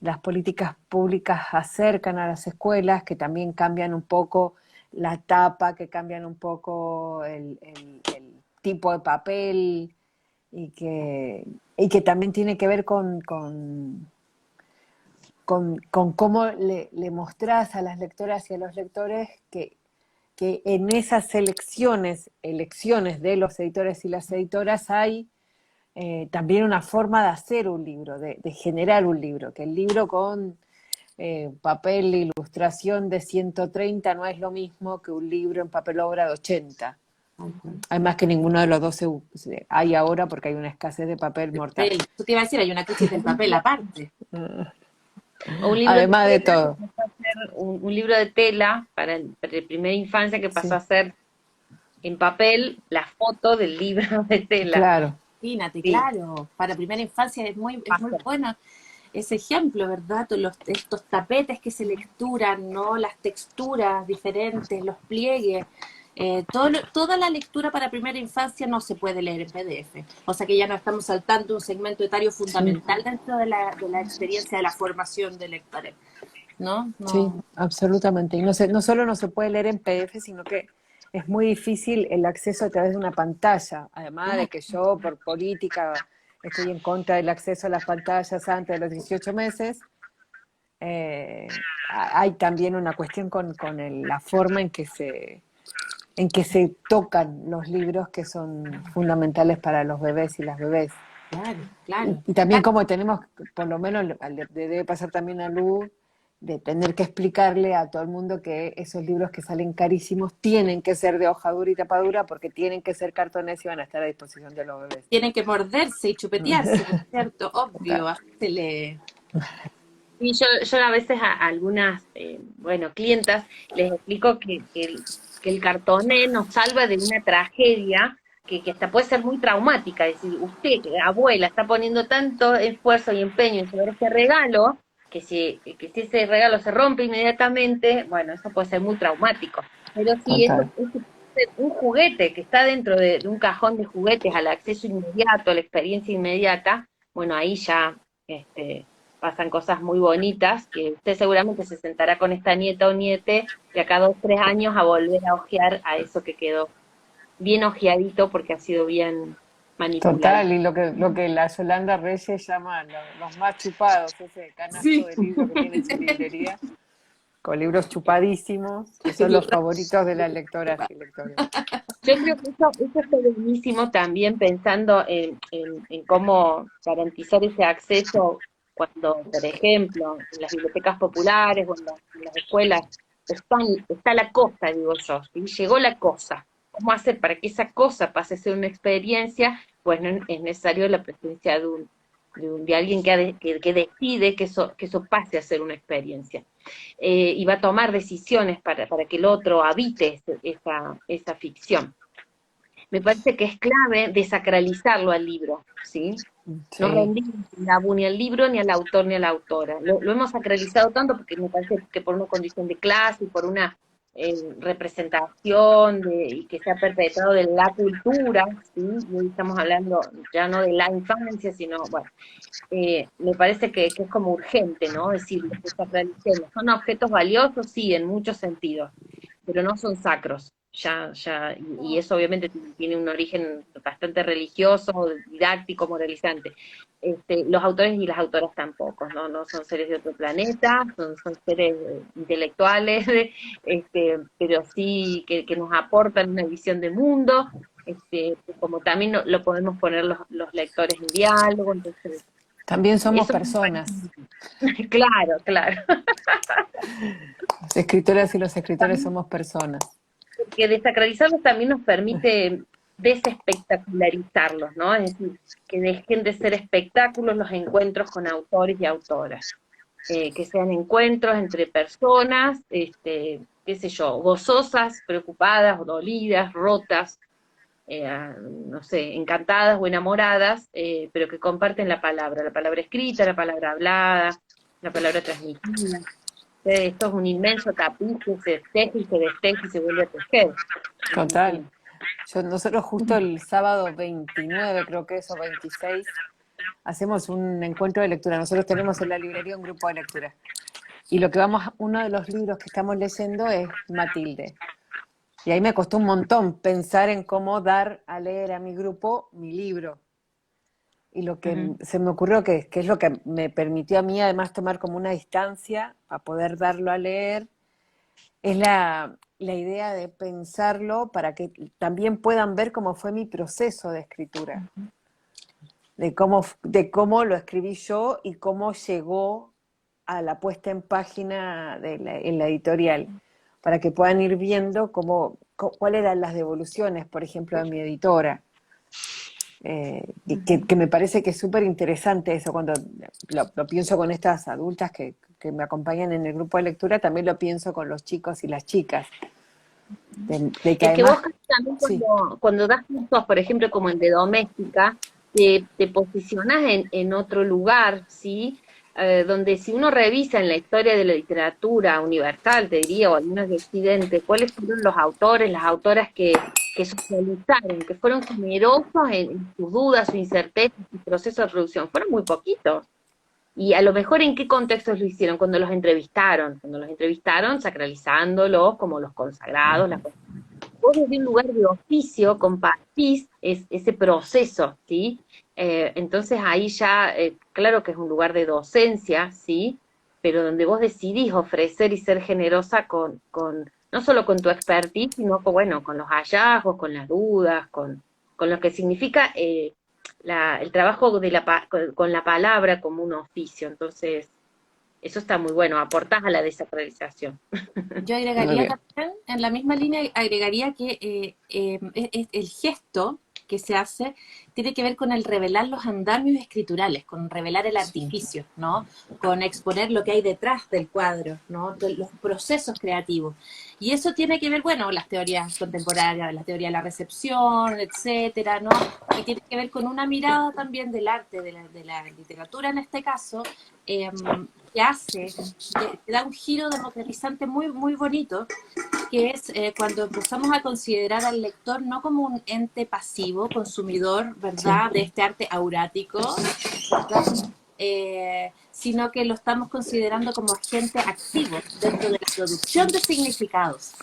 S2: las políticas públicas acercan a las escuelas, que también cambian un poco la tapa, que cambian un poco el tipo de papel y que también tiene que ver con cómo le mostrás a las lectoras y a los lectores que en esas elecciones de los editores y las editoras hay también una forma de hacer un libro, de generar un libro, que el libro con papel e ilustración de 130 no es lo mismo que un libro en papel obra de 80. Además que ninguno de los dos hay ahora porque hay una escasez de papel mortal.
S4: Eso te iba a decir, hay una crisis del papel aparte.
S3: O un libro de
S2: Además de
S3: tela,
S2: todo.
S3: que pasó a ser un libro de tela para el primera infancia que pasó
S2: Sí,
S3: a ser en papel la foto del libro de tela.
S2: claro.
S4: Imagínate,
S3: Sí,
S4: claro, para primera infancia es muy
S3: pasa.
S4: bueno ese ejemplo, ¿verdad? Estos tapetes que se lecturan, ¿no? Las texturas diferentes, los pliegues. Toda la lectura para primera infancia no se puede leer en PDF. O sea que ya no estamos saltando un segmento etario
S2: Sí,
S4: fundamental dentro de la experiencia de la formación de lectores, ¿no?
S2: sí,
S4: No.
S2: absolutamente. Y no solo no se puede leer en PDF, sino que es muy difícil el acceso a través de una pantalla. Además de que yo, por política, estoy en contra del acceso a las pantallas antes de los 18 meses, hay también una cuestión con la forma en que se tocan los libros que son fundamentales para los bebés y las bebés.
S4: Claro, claro.
S2: Y también como tenemos, por lo menos le debe pasar también a Lu, de tener que explicarle a todo el mundo que esos libros que salen carísimos tienen que ser de hoja dura y tapadura porque tienen que ser cartones y van a estar a disposición de los bebés.
S4: Tienen que morderse y chupetearse, ¿no es cierto? Obvio,
S2: Total.
S4: hacele.
S3: Y yo a veces a algunas, bueno, clientas les explico que el cartoné nos salva de una tragedia que hasta puede ser muy traumática. Es decir, usted, abuela, está poniendo tanto esfuerzo y empeño en llevar este regalo, que si ese regalo se rompe inmediatamente, bueno, eso puede ser muy traumático. Pero si
S2: Total.
S3: es un juguete que está dentro de un cajón de juguetes al acceso inmediato, a la experiencia inmediata, bueno, ahí ya este, pasan cosas muy bonitas, que usted seguramente se sentará con esta nieta o niete de acá 2, 3 años a volver a ojear a eso que quedó bien ojeadito porque ha sido bien manipulado.
S2: Total, y lo que la Yolanda Reyes llama los más chupados, ese canasto
S4: Sí.
S2: de libros que tiene en su librería, con libros chupadísimos, que son los favoritos de las lectoras y lectores.
S3: Yo creo que eso está buenísimo también pensando en cómo garantizar ese acceso cuando, por ejemplo, en las bibliotecas populares o en las escuelas está la cosa, digo yo, ¿sí? Llegó la cosa. ¿Cómo hacer para que esa cosa pase a ser una experiencia? Pues no es necesario la presencia de alguien que decide que eso pase a ser una experiencia. Y va a tomar decisiones para que el otro habite esa ficción. Me parece que es clave desacralizarlo al libro, ¿sí? No
S2: Sí,
S3: rendir ni al libro, ni al autor, ni a la autora. Lo hemos sacralizado tanto porque me parece que por una condición de clase y por una representación y que se ha perpetrado de la cultura, ¿sí? Y hoy estamos hablando ya no de la infancia, sino, bueno, me parece que es como urgente, ¿no? Decir, desacralicemos. ¿Son objetos valiosos? Sí, en muchos sentidos, pero no son sacros. y eso obviamente tiene un origen bastante religioso, didáctico, moralizante. Los autores y las autoras tampoco, no son seres de otro planeta, son seres intelectuales, pero sí que nos aportan una visión de mundo, como también lo podemos poner los lectores en diálogo, entonces
S2: También somos
S3: eso
S2: personas.
S3: claro, claro.
S2: Las escritoras y los escritores somos personas.
S3: Que desacralizarlos también nos permite desespectacularizarlos, ¿no? Es decir, que dejen de ser espectáculos los encuentros con autores y autoras, que sean encuentros entre personas, qué sé yo, gozosas, preocupadas, dolidas, rotas, no sé, encantadas o enamoradas, pero que comparten la palabra escrita, la palabra hablada, la palabra transmitida. Esto es un inmenso tapiz que se teje y se desteje y se vuelve a tejer.
S2: Total. Nosotros justo el sábado 29, creo que es, o 26, hacemos un encuentro de lectura. Nosotros tenemos en la librería un grupo de lectura. Y uno de los libros que estamos leyendo es Matilde. Y ahí me costó un montón pensar en cómo dar a leer a mi grupo mi libro. Y lo que se me ocurrió que es lo que me permitió a mí además tomar como una distancia para poder darlo a leer, es la idea de pensarlo para que también puedan ver cómo fue mi proceso de escritura, de cómo lo escribí yo y cómo llegó a la puesta en página en la editorial, para que puedan ir viendo cuáles eran las devoluciones, por ejemplo, de mi editora. Y que me parece que es súper interesante eso, cuando lo pienso con estas adultas que me acompañan en el grupo de lectura, también lo pienso con los chicos y las chicas. De que
S3: Es que
S2: además,
S3: vos también
S2: sí,
S3: cuando das cursos, por ejemplo, como el de doméstica, te posicionás en otro lugar, ¿sí? Donde si uno revisa en la historia de la literatura universal, te diría, o al menos de Occidente, cuáles fueron los autores, las autoras que socializaron, que fueron generosos en sus dudas, su incerteza, su proceso de producción, fueron muy poquitos. Y a lo mejor en qué contextos lo hicieron, cuando los entrevistaron sacralizándolos como los consagrados, vos desde un lugar de oficio compartís ese proceso, ¿sí? Entonces ahí ya, claro que es un lugar de docencia, ¿sí? Pero donde vos decidís ofrecer y ser generosa no solo con tu expertise, sino bueno, con los hallazgos, con las dudas, con lo que significa el trabajo con la palabra como un oficio. Entonces, eso está muy bueno, aportás a la desacralización.
S4: Yo
S2: muy
S4: agregaría
S2: bien.
S4: también, en la misma línea, agregaría que el gesto que se hace tiene que ver con el revelar los andamios escriturales, con revelar el artificio, ¿no? Con exponer lo que hay detrás del cuadro, ¿no? De los procesos creativos. Y eso tiene que ver, bueno, las teorías contemporáneas, la teoría de la recepción, etcétera, ¿no? Y tiene que ver con una mirada también del arte, de la literatura en este caso, que da un giro democratizante muy, muy bonito, que es cuando empezamos a considerar al lector no como un ente pasivo, consumidor, ¿verdad?, de este arte aurático, ¿verdad? Sino que lo estamos considerando como agente activo dentro de la producción de significados,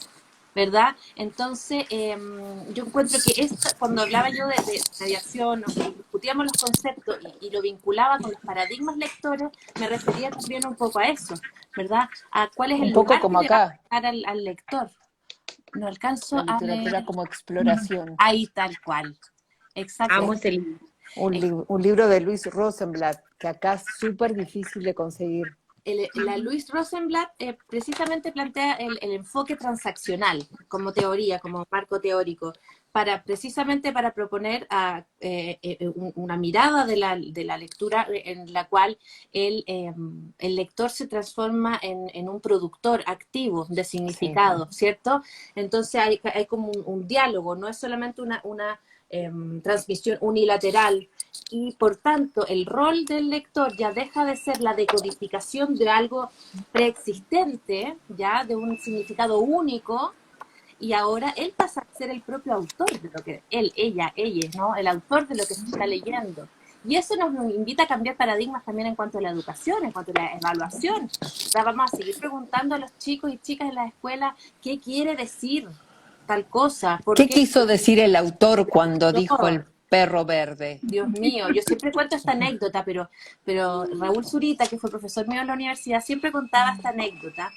S4: ¿verdad? Entonces, yo encuentro que cuando hablaba yo de mediación, discutíamos los conceptos y lo vinculaba con los paradigmas lectores, me refería también un poco a eso, ¿verdad? A cuál es
S2: Un
S4: el
S2: poco
S4: lugar que
S2: como
S4: le va a
S2: acá,
S4: dar al lector. No alcanzo
S2: la
S4: a leer.
S2: literatura como exploración.
S4: Ahí tal cual.
S3: Amo
S4: Exacto.
S3: ese libro.
S2: Un libro de Luis Rosenblatt, que acá es súper difícil de conseguir.
S4: La Luis Rosenblatt precisamente plantea el enfoque transaccional como teoría, como marco teórico, precisamente para proponer una mirada de la lectura en la cual el lector se transforma en un productor activo de significado, sí, ¿cierto? Entonces hay como un diálogo, no es solamente una transmisión unilateral, y por tanto el rol del lector ya deja de ser la decodificación de algo preexistente, ya de un significado único, y ahora él pasa a ser el propio autor de lo que ella, ¿no? El autor de lo que se está leyendo. Y eso nos invita a cambiar paradigmas también en cuanto a la educación, en cuanto a la evaluación. O sea, vamos a seguir preguntando a los chicos y chicas en la escuela qué quiere decir tal cosa. ¿Por
S2: ¿Qué
S4: qué?
S2: quiso decir el autor cuando dijo
S4: No,
S2: el perro verde?
S4: Dios mío, yo siempre cuento esta anécdota, pero Raúl Zurita, que fue profesor mío en la universidad, siempre contaba esta anécdota,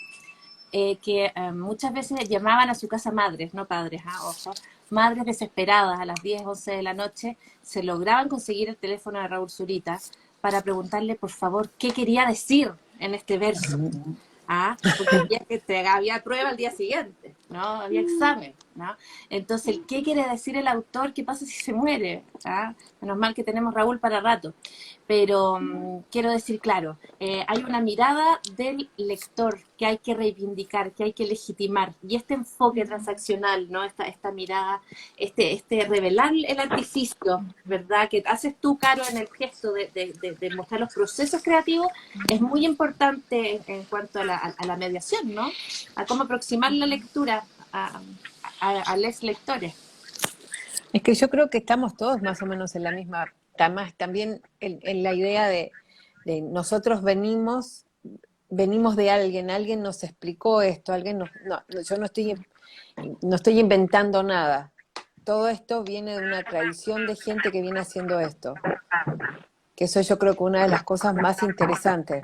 S4: que muchas veces llamaban a su casa madres, no padres, ojo, madres desesperadas a las 10, 11 de la noche, se lograban conseguir el teléfono de Raúl Zurita para preguntarle, por favor, qué quería decir en este verso. Porque había prueba al día siguiente, ¿no? Había examen, ¿no? Entonces, ¿qué quiere decir el autor? ¿Qué pasa si se muere? Menos mal que tenemos Raúl para rato. Pero quiero decir, claro, hay una mirada del lector que hay que reivindicar, que hay que legitimar. Y este enfoque transaccional, ¿no? Esta mirada, este revelar el artificio, ¿verdad? Que haces tú, Caro, en el gesto de mostrar los procesos creativos, es muy importante en cuanto a la mediación, ¿no? A cómo aproximar la lectura a los lectores.
S2: Es que yo creo que estamos todos más o menos en la misma, también en la idea de nosotros venimos de alguien nos explicó esto, yo no estoy inventando nada. Todo esto viene de una tradición de gente que viene haciendo esto. Que eso yo creo que una de las cosas más interesantes.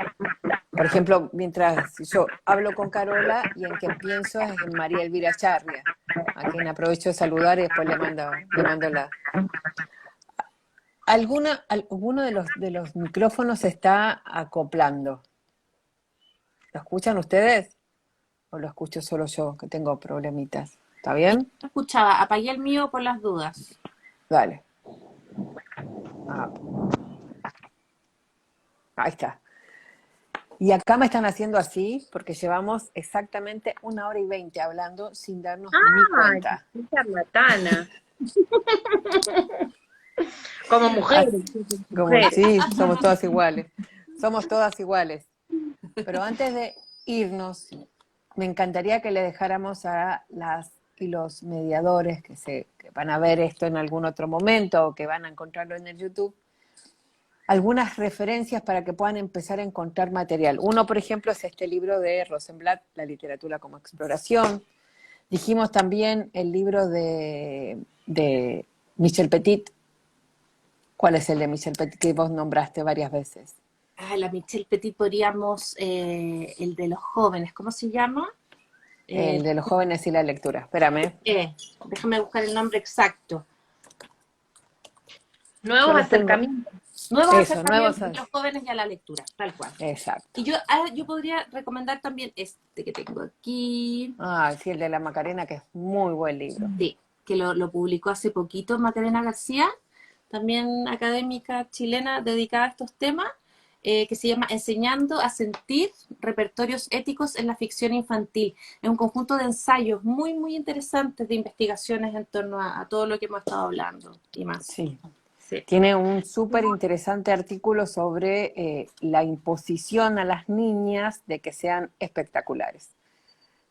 S2: Por ejemplo, mientras yo hablo con Carola y en quien pienso es en María Elvira Charria, a quien aprovecho de saludar y después le mando la... Alguno de los micrófonos se está acoplando. ¿Lo escuchan ustedes? ¿O lo escucho solo yo, que tengo problemitas? ¿Está bien?
S4: Escuchaba, apagué el mío por las dudas.
S2: Dale. Ahí está. Y acá me están haciendo así, porque llevamos exactamente 1 hora y 20 hablando sin darnos ni cuenta.
S3: ¡Qué charlatana! Como mujeres.
S2: Sí, somos todas iguales. Somos todas iguales. Pero antes de irnos, me encantaría que le dejáramos a las y los mediadores que van a ver esto en algún otro momento o que van a encontrarlo en el YouTube, algunas referencias para que puedan empezar a encontrar material. Uno, por ejemplo, es este libro de Rosenblatt, La literatura como exploración. Dijimos también el libro de Michel Petit. ¿Cuál es el de Michel Petit que vos nombraste varias veces?
S4: La Michel Petit podríamos, el de los jóvenes, ¿cómo se llama?
S2: El de los jóvenes y la lectura. Espérame.
S4: Déjame buscar el nombre exacto.
S3: Nuevos acercamientos.
S4: Nuevos acercamientos a los jóvenes y a la lectura, tal cual.
S2: Exacto.
S4: Y yo podría recomendar también este que tengo aquí.
S2: Sí, el de la Macarena, que es muy buen libro.
S4: Sí, que lo publicó hace poquito Macarena García, también académica chilena dedicada a estos temas, que se llama Enseñando a sentir, repertorios éticos en la ficción infantil. Es un conjunto de ensayos muy, muy interesantes de investigaciones en torno a todo lo que hemos estado hablando y más.
S2: Sí. Tiene un súper interesante artículo sobre la imposición a las niñas de que sean espectaculares,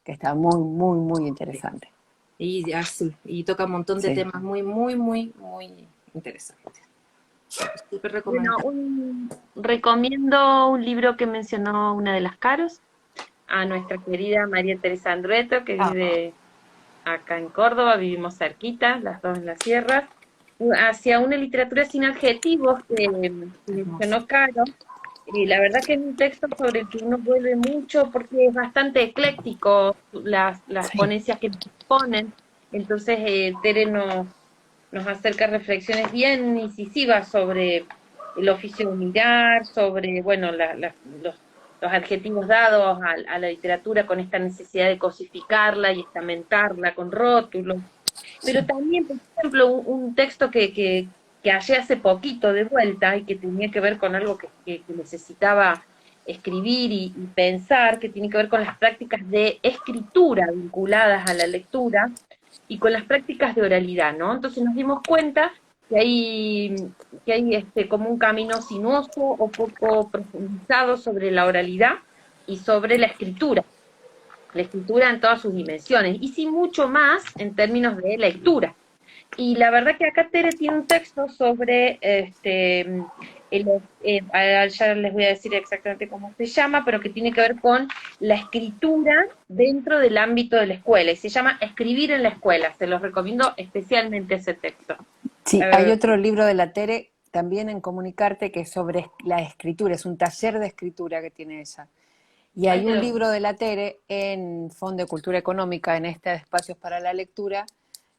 S2: que está muy, muy, muy interesante.
S4: Y toca un montón de temas muy, muy, muy, muy interesantes. Súper recomendado.
S3: Bueno, recomiendo un libro que mencionó una de las Caros, a nuestra querida María Teresa Andrueto, que vive acá en Córdoba, vivimos cerquita, las dos en la sierra, hacia una literatura sin adjetivos que mencionó Caro. Y la verdad que es un texto sobre el que uno vuelve mucho porque es bastante ecléctico las ponencias que nos ponen. Entonces Tere nos acerca reflexiones bien incisivas sobre el oficio de mirar, sobre los adjetivos dados a la literatura con esta necesidad de cosificarla y estamentarla con rótulos. Pero también, por ejemplo, un texto que hallé hace poquito de vuelta y que tenía que ver con algo que necesitaba escribir y pensar, que tiene que ver con las prácticas de escritura vinculadas a la lectura y con las prácticas de oralidad, ¿no? Entonces nos dimos cuenta que hay como un camino sinuoso o poco profundizado sobre la oralidad y sobre la escritura en todas sus dimensiones, y sin mucho más en términos de lectura. Y la verdad que acá Tere tiene un texto sobre, ya les voy a decir exactamente cómo se llama, pero que tiene que ver con la escritura dentro del ámbito de la escuela, y se llama Escribir en la escuela. Se los recomiendo especialmente ese texto.
S2: Sí, hay otro libro de la Tere, también en Comunicarte, que es sobre la escritura, es un taller de escritura que tiene ella. Y hay un libro de la Tere en Fondo de Cultura Económica, en este Espacios para la Lectura,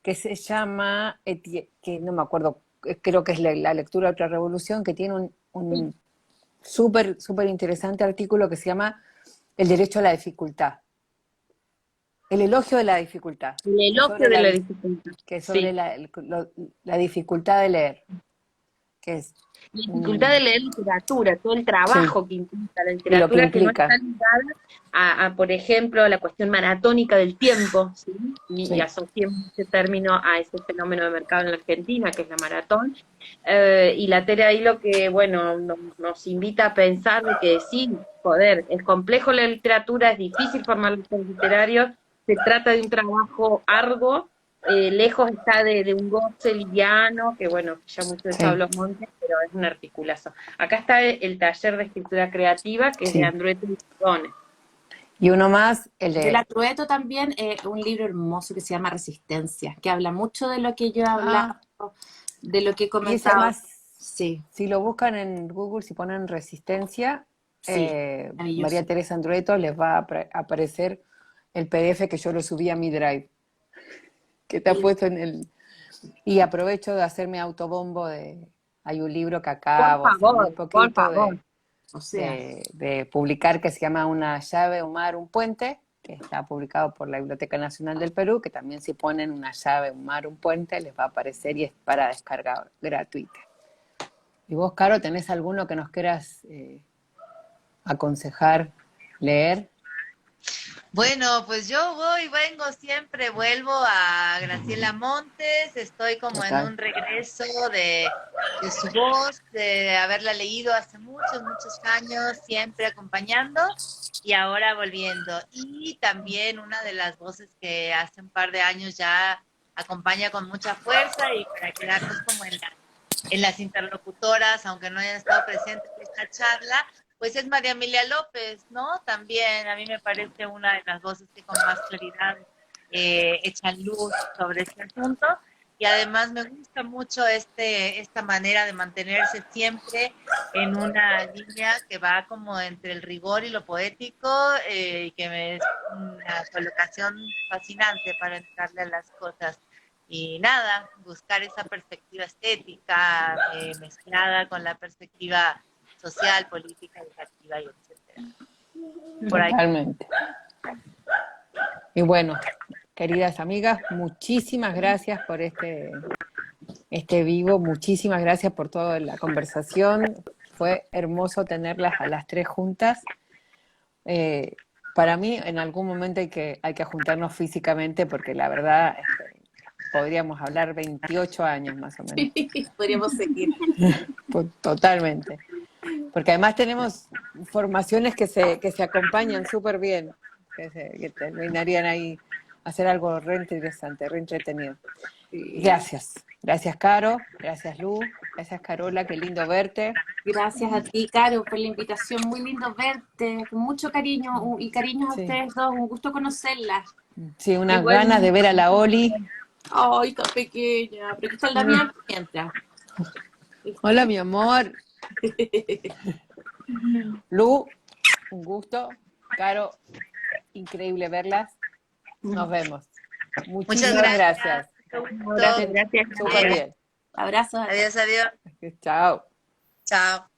S2: que se llama, que no me acuerdo, creo que es la lectura de otra revolución, que tiene un súper interesante artículo que se llama El derecho a la dificultad. El elogio de la dificultad.
S3: El elogio de la dificultad.
S2: Que es sobre la dificultad de leer. Que es
S3: la dificultad de leer literatura, todo el trabajo que implica la literatura, que no está ligada a, por ejemplo, a la cuestión maratónica del tiempo, ¿sí? Y asociemos ese término a ese fenómeno de mercado en la Argentina, que es la maratón. Y la Tere ahí lo que, bueno, nos invita a pensar de que sí, joder, es complejo la literatura, es difícil formar lectores literarios, se trata de un trabajo arduo, lejos está de un goce liviano, que bueno, ya mucho de eso habló Montes, pero es un articulazo. Acá está el taller de escritura creativa, que es de Andrueto y Sidone.
S2: Y uno más, el de
S4: Andrueto también, un libro hermoso que se llama Resistencia, que habla mucho de lo que yo he hablado, de lo que he comentado.
S2: Más, si lo buscan en Google, si ponen Resistencia, María Teresa Andrueto, les va a aparecer el PDF que yo lo subí a mi Drive, que está puesto en el... Y aprovecho de hacerme autobombo hay un libro que acabo hace muy poquito de publicar, que se llama Una llave, un mar, un puente, que está publicado por la Biblioteca Nacional del Perú, que también si ponen Una llave, un mar, un puente, les va a aparecer y es para descargar gratuita. ¿Y vos, Caro, tenés alguno que nos quieras aconsejar leer?
S5: Bueno, pues yo vuelvo a Graciela Montes, estoy como en un regreso de su voz, de haberla leído hace muchos años, siempre acompañando, y ahora volviendo. Y también una de las voces que hace un par de años ya acompaña con mucha fuerza y para quedarnos como en las interlocutoras, aunque no hayan estado presentes en esta charla, pues es María Emilia López, ¿no? También a mí me parece una de las voces que con más claridad echan luz sobre este asunto, y además me gusta mucho esta manera de mantenerse siempre en una línea que va como entre el rigor y lo poético, y que es una colocación fascinante para entrarle a las cosas. Y nada, buscar esa perspectiva estética mezclada con la perspectiva social, política, educativa y etcétera.
S2: Totalmente. Y bueno, queridas amigas, muchísimas gracias por este vivo, muchísimas gracias por toda la conversación. Fue hermoso tenerlas a las tres juntas. Para mí, en algún momento hay que juntarnos físicamente, porque la verdad podríamos hablar 28 años más o menos.
S4: Podríamos seguir.
S2: Totalmente. Porque además tenemos formaciones que se acompañan súper bien, que terminarían ahí hacer algo re interesante, re entretenido. Gracias. Gracias, Caro. Gracias, Lu. Gracias, Carola. Qué lindo verte.
S4: Gracias a ti, Caro, por la invitación. Muy lindo verte. Con mucho cariño y cariño a ustedes dos. Un gusto conocerlas.
S2: Sí, unas ganas de ver a la Oli.
S4: Ay, tan pequeña. Pero aquí está el Damián mientras.
S2: Hola, mi amor. Lu, un gusto. Caro, increíble verlas. Nos vemos. Muchísimas gracias.
S3: Gracias.
S2: Súper bien.
S4: Abrazos.
S5: Adiós.
S2: Chao.
S5: Chao.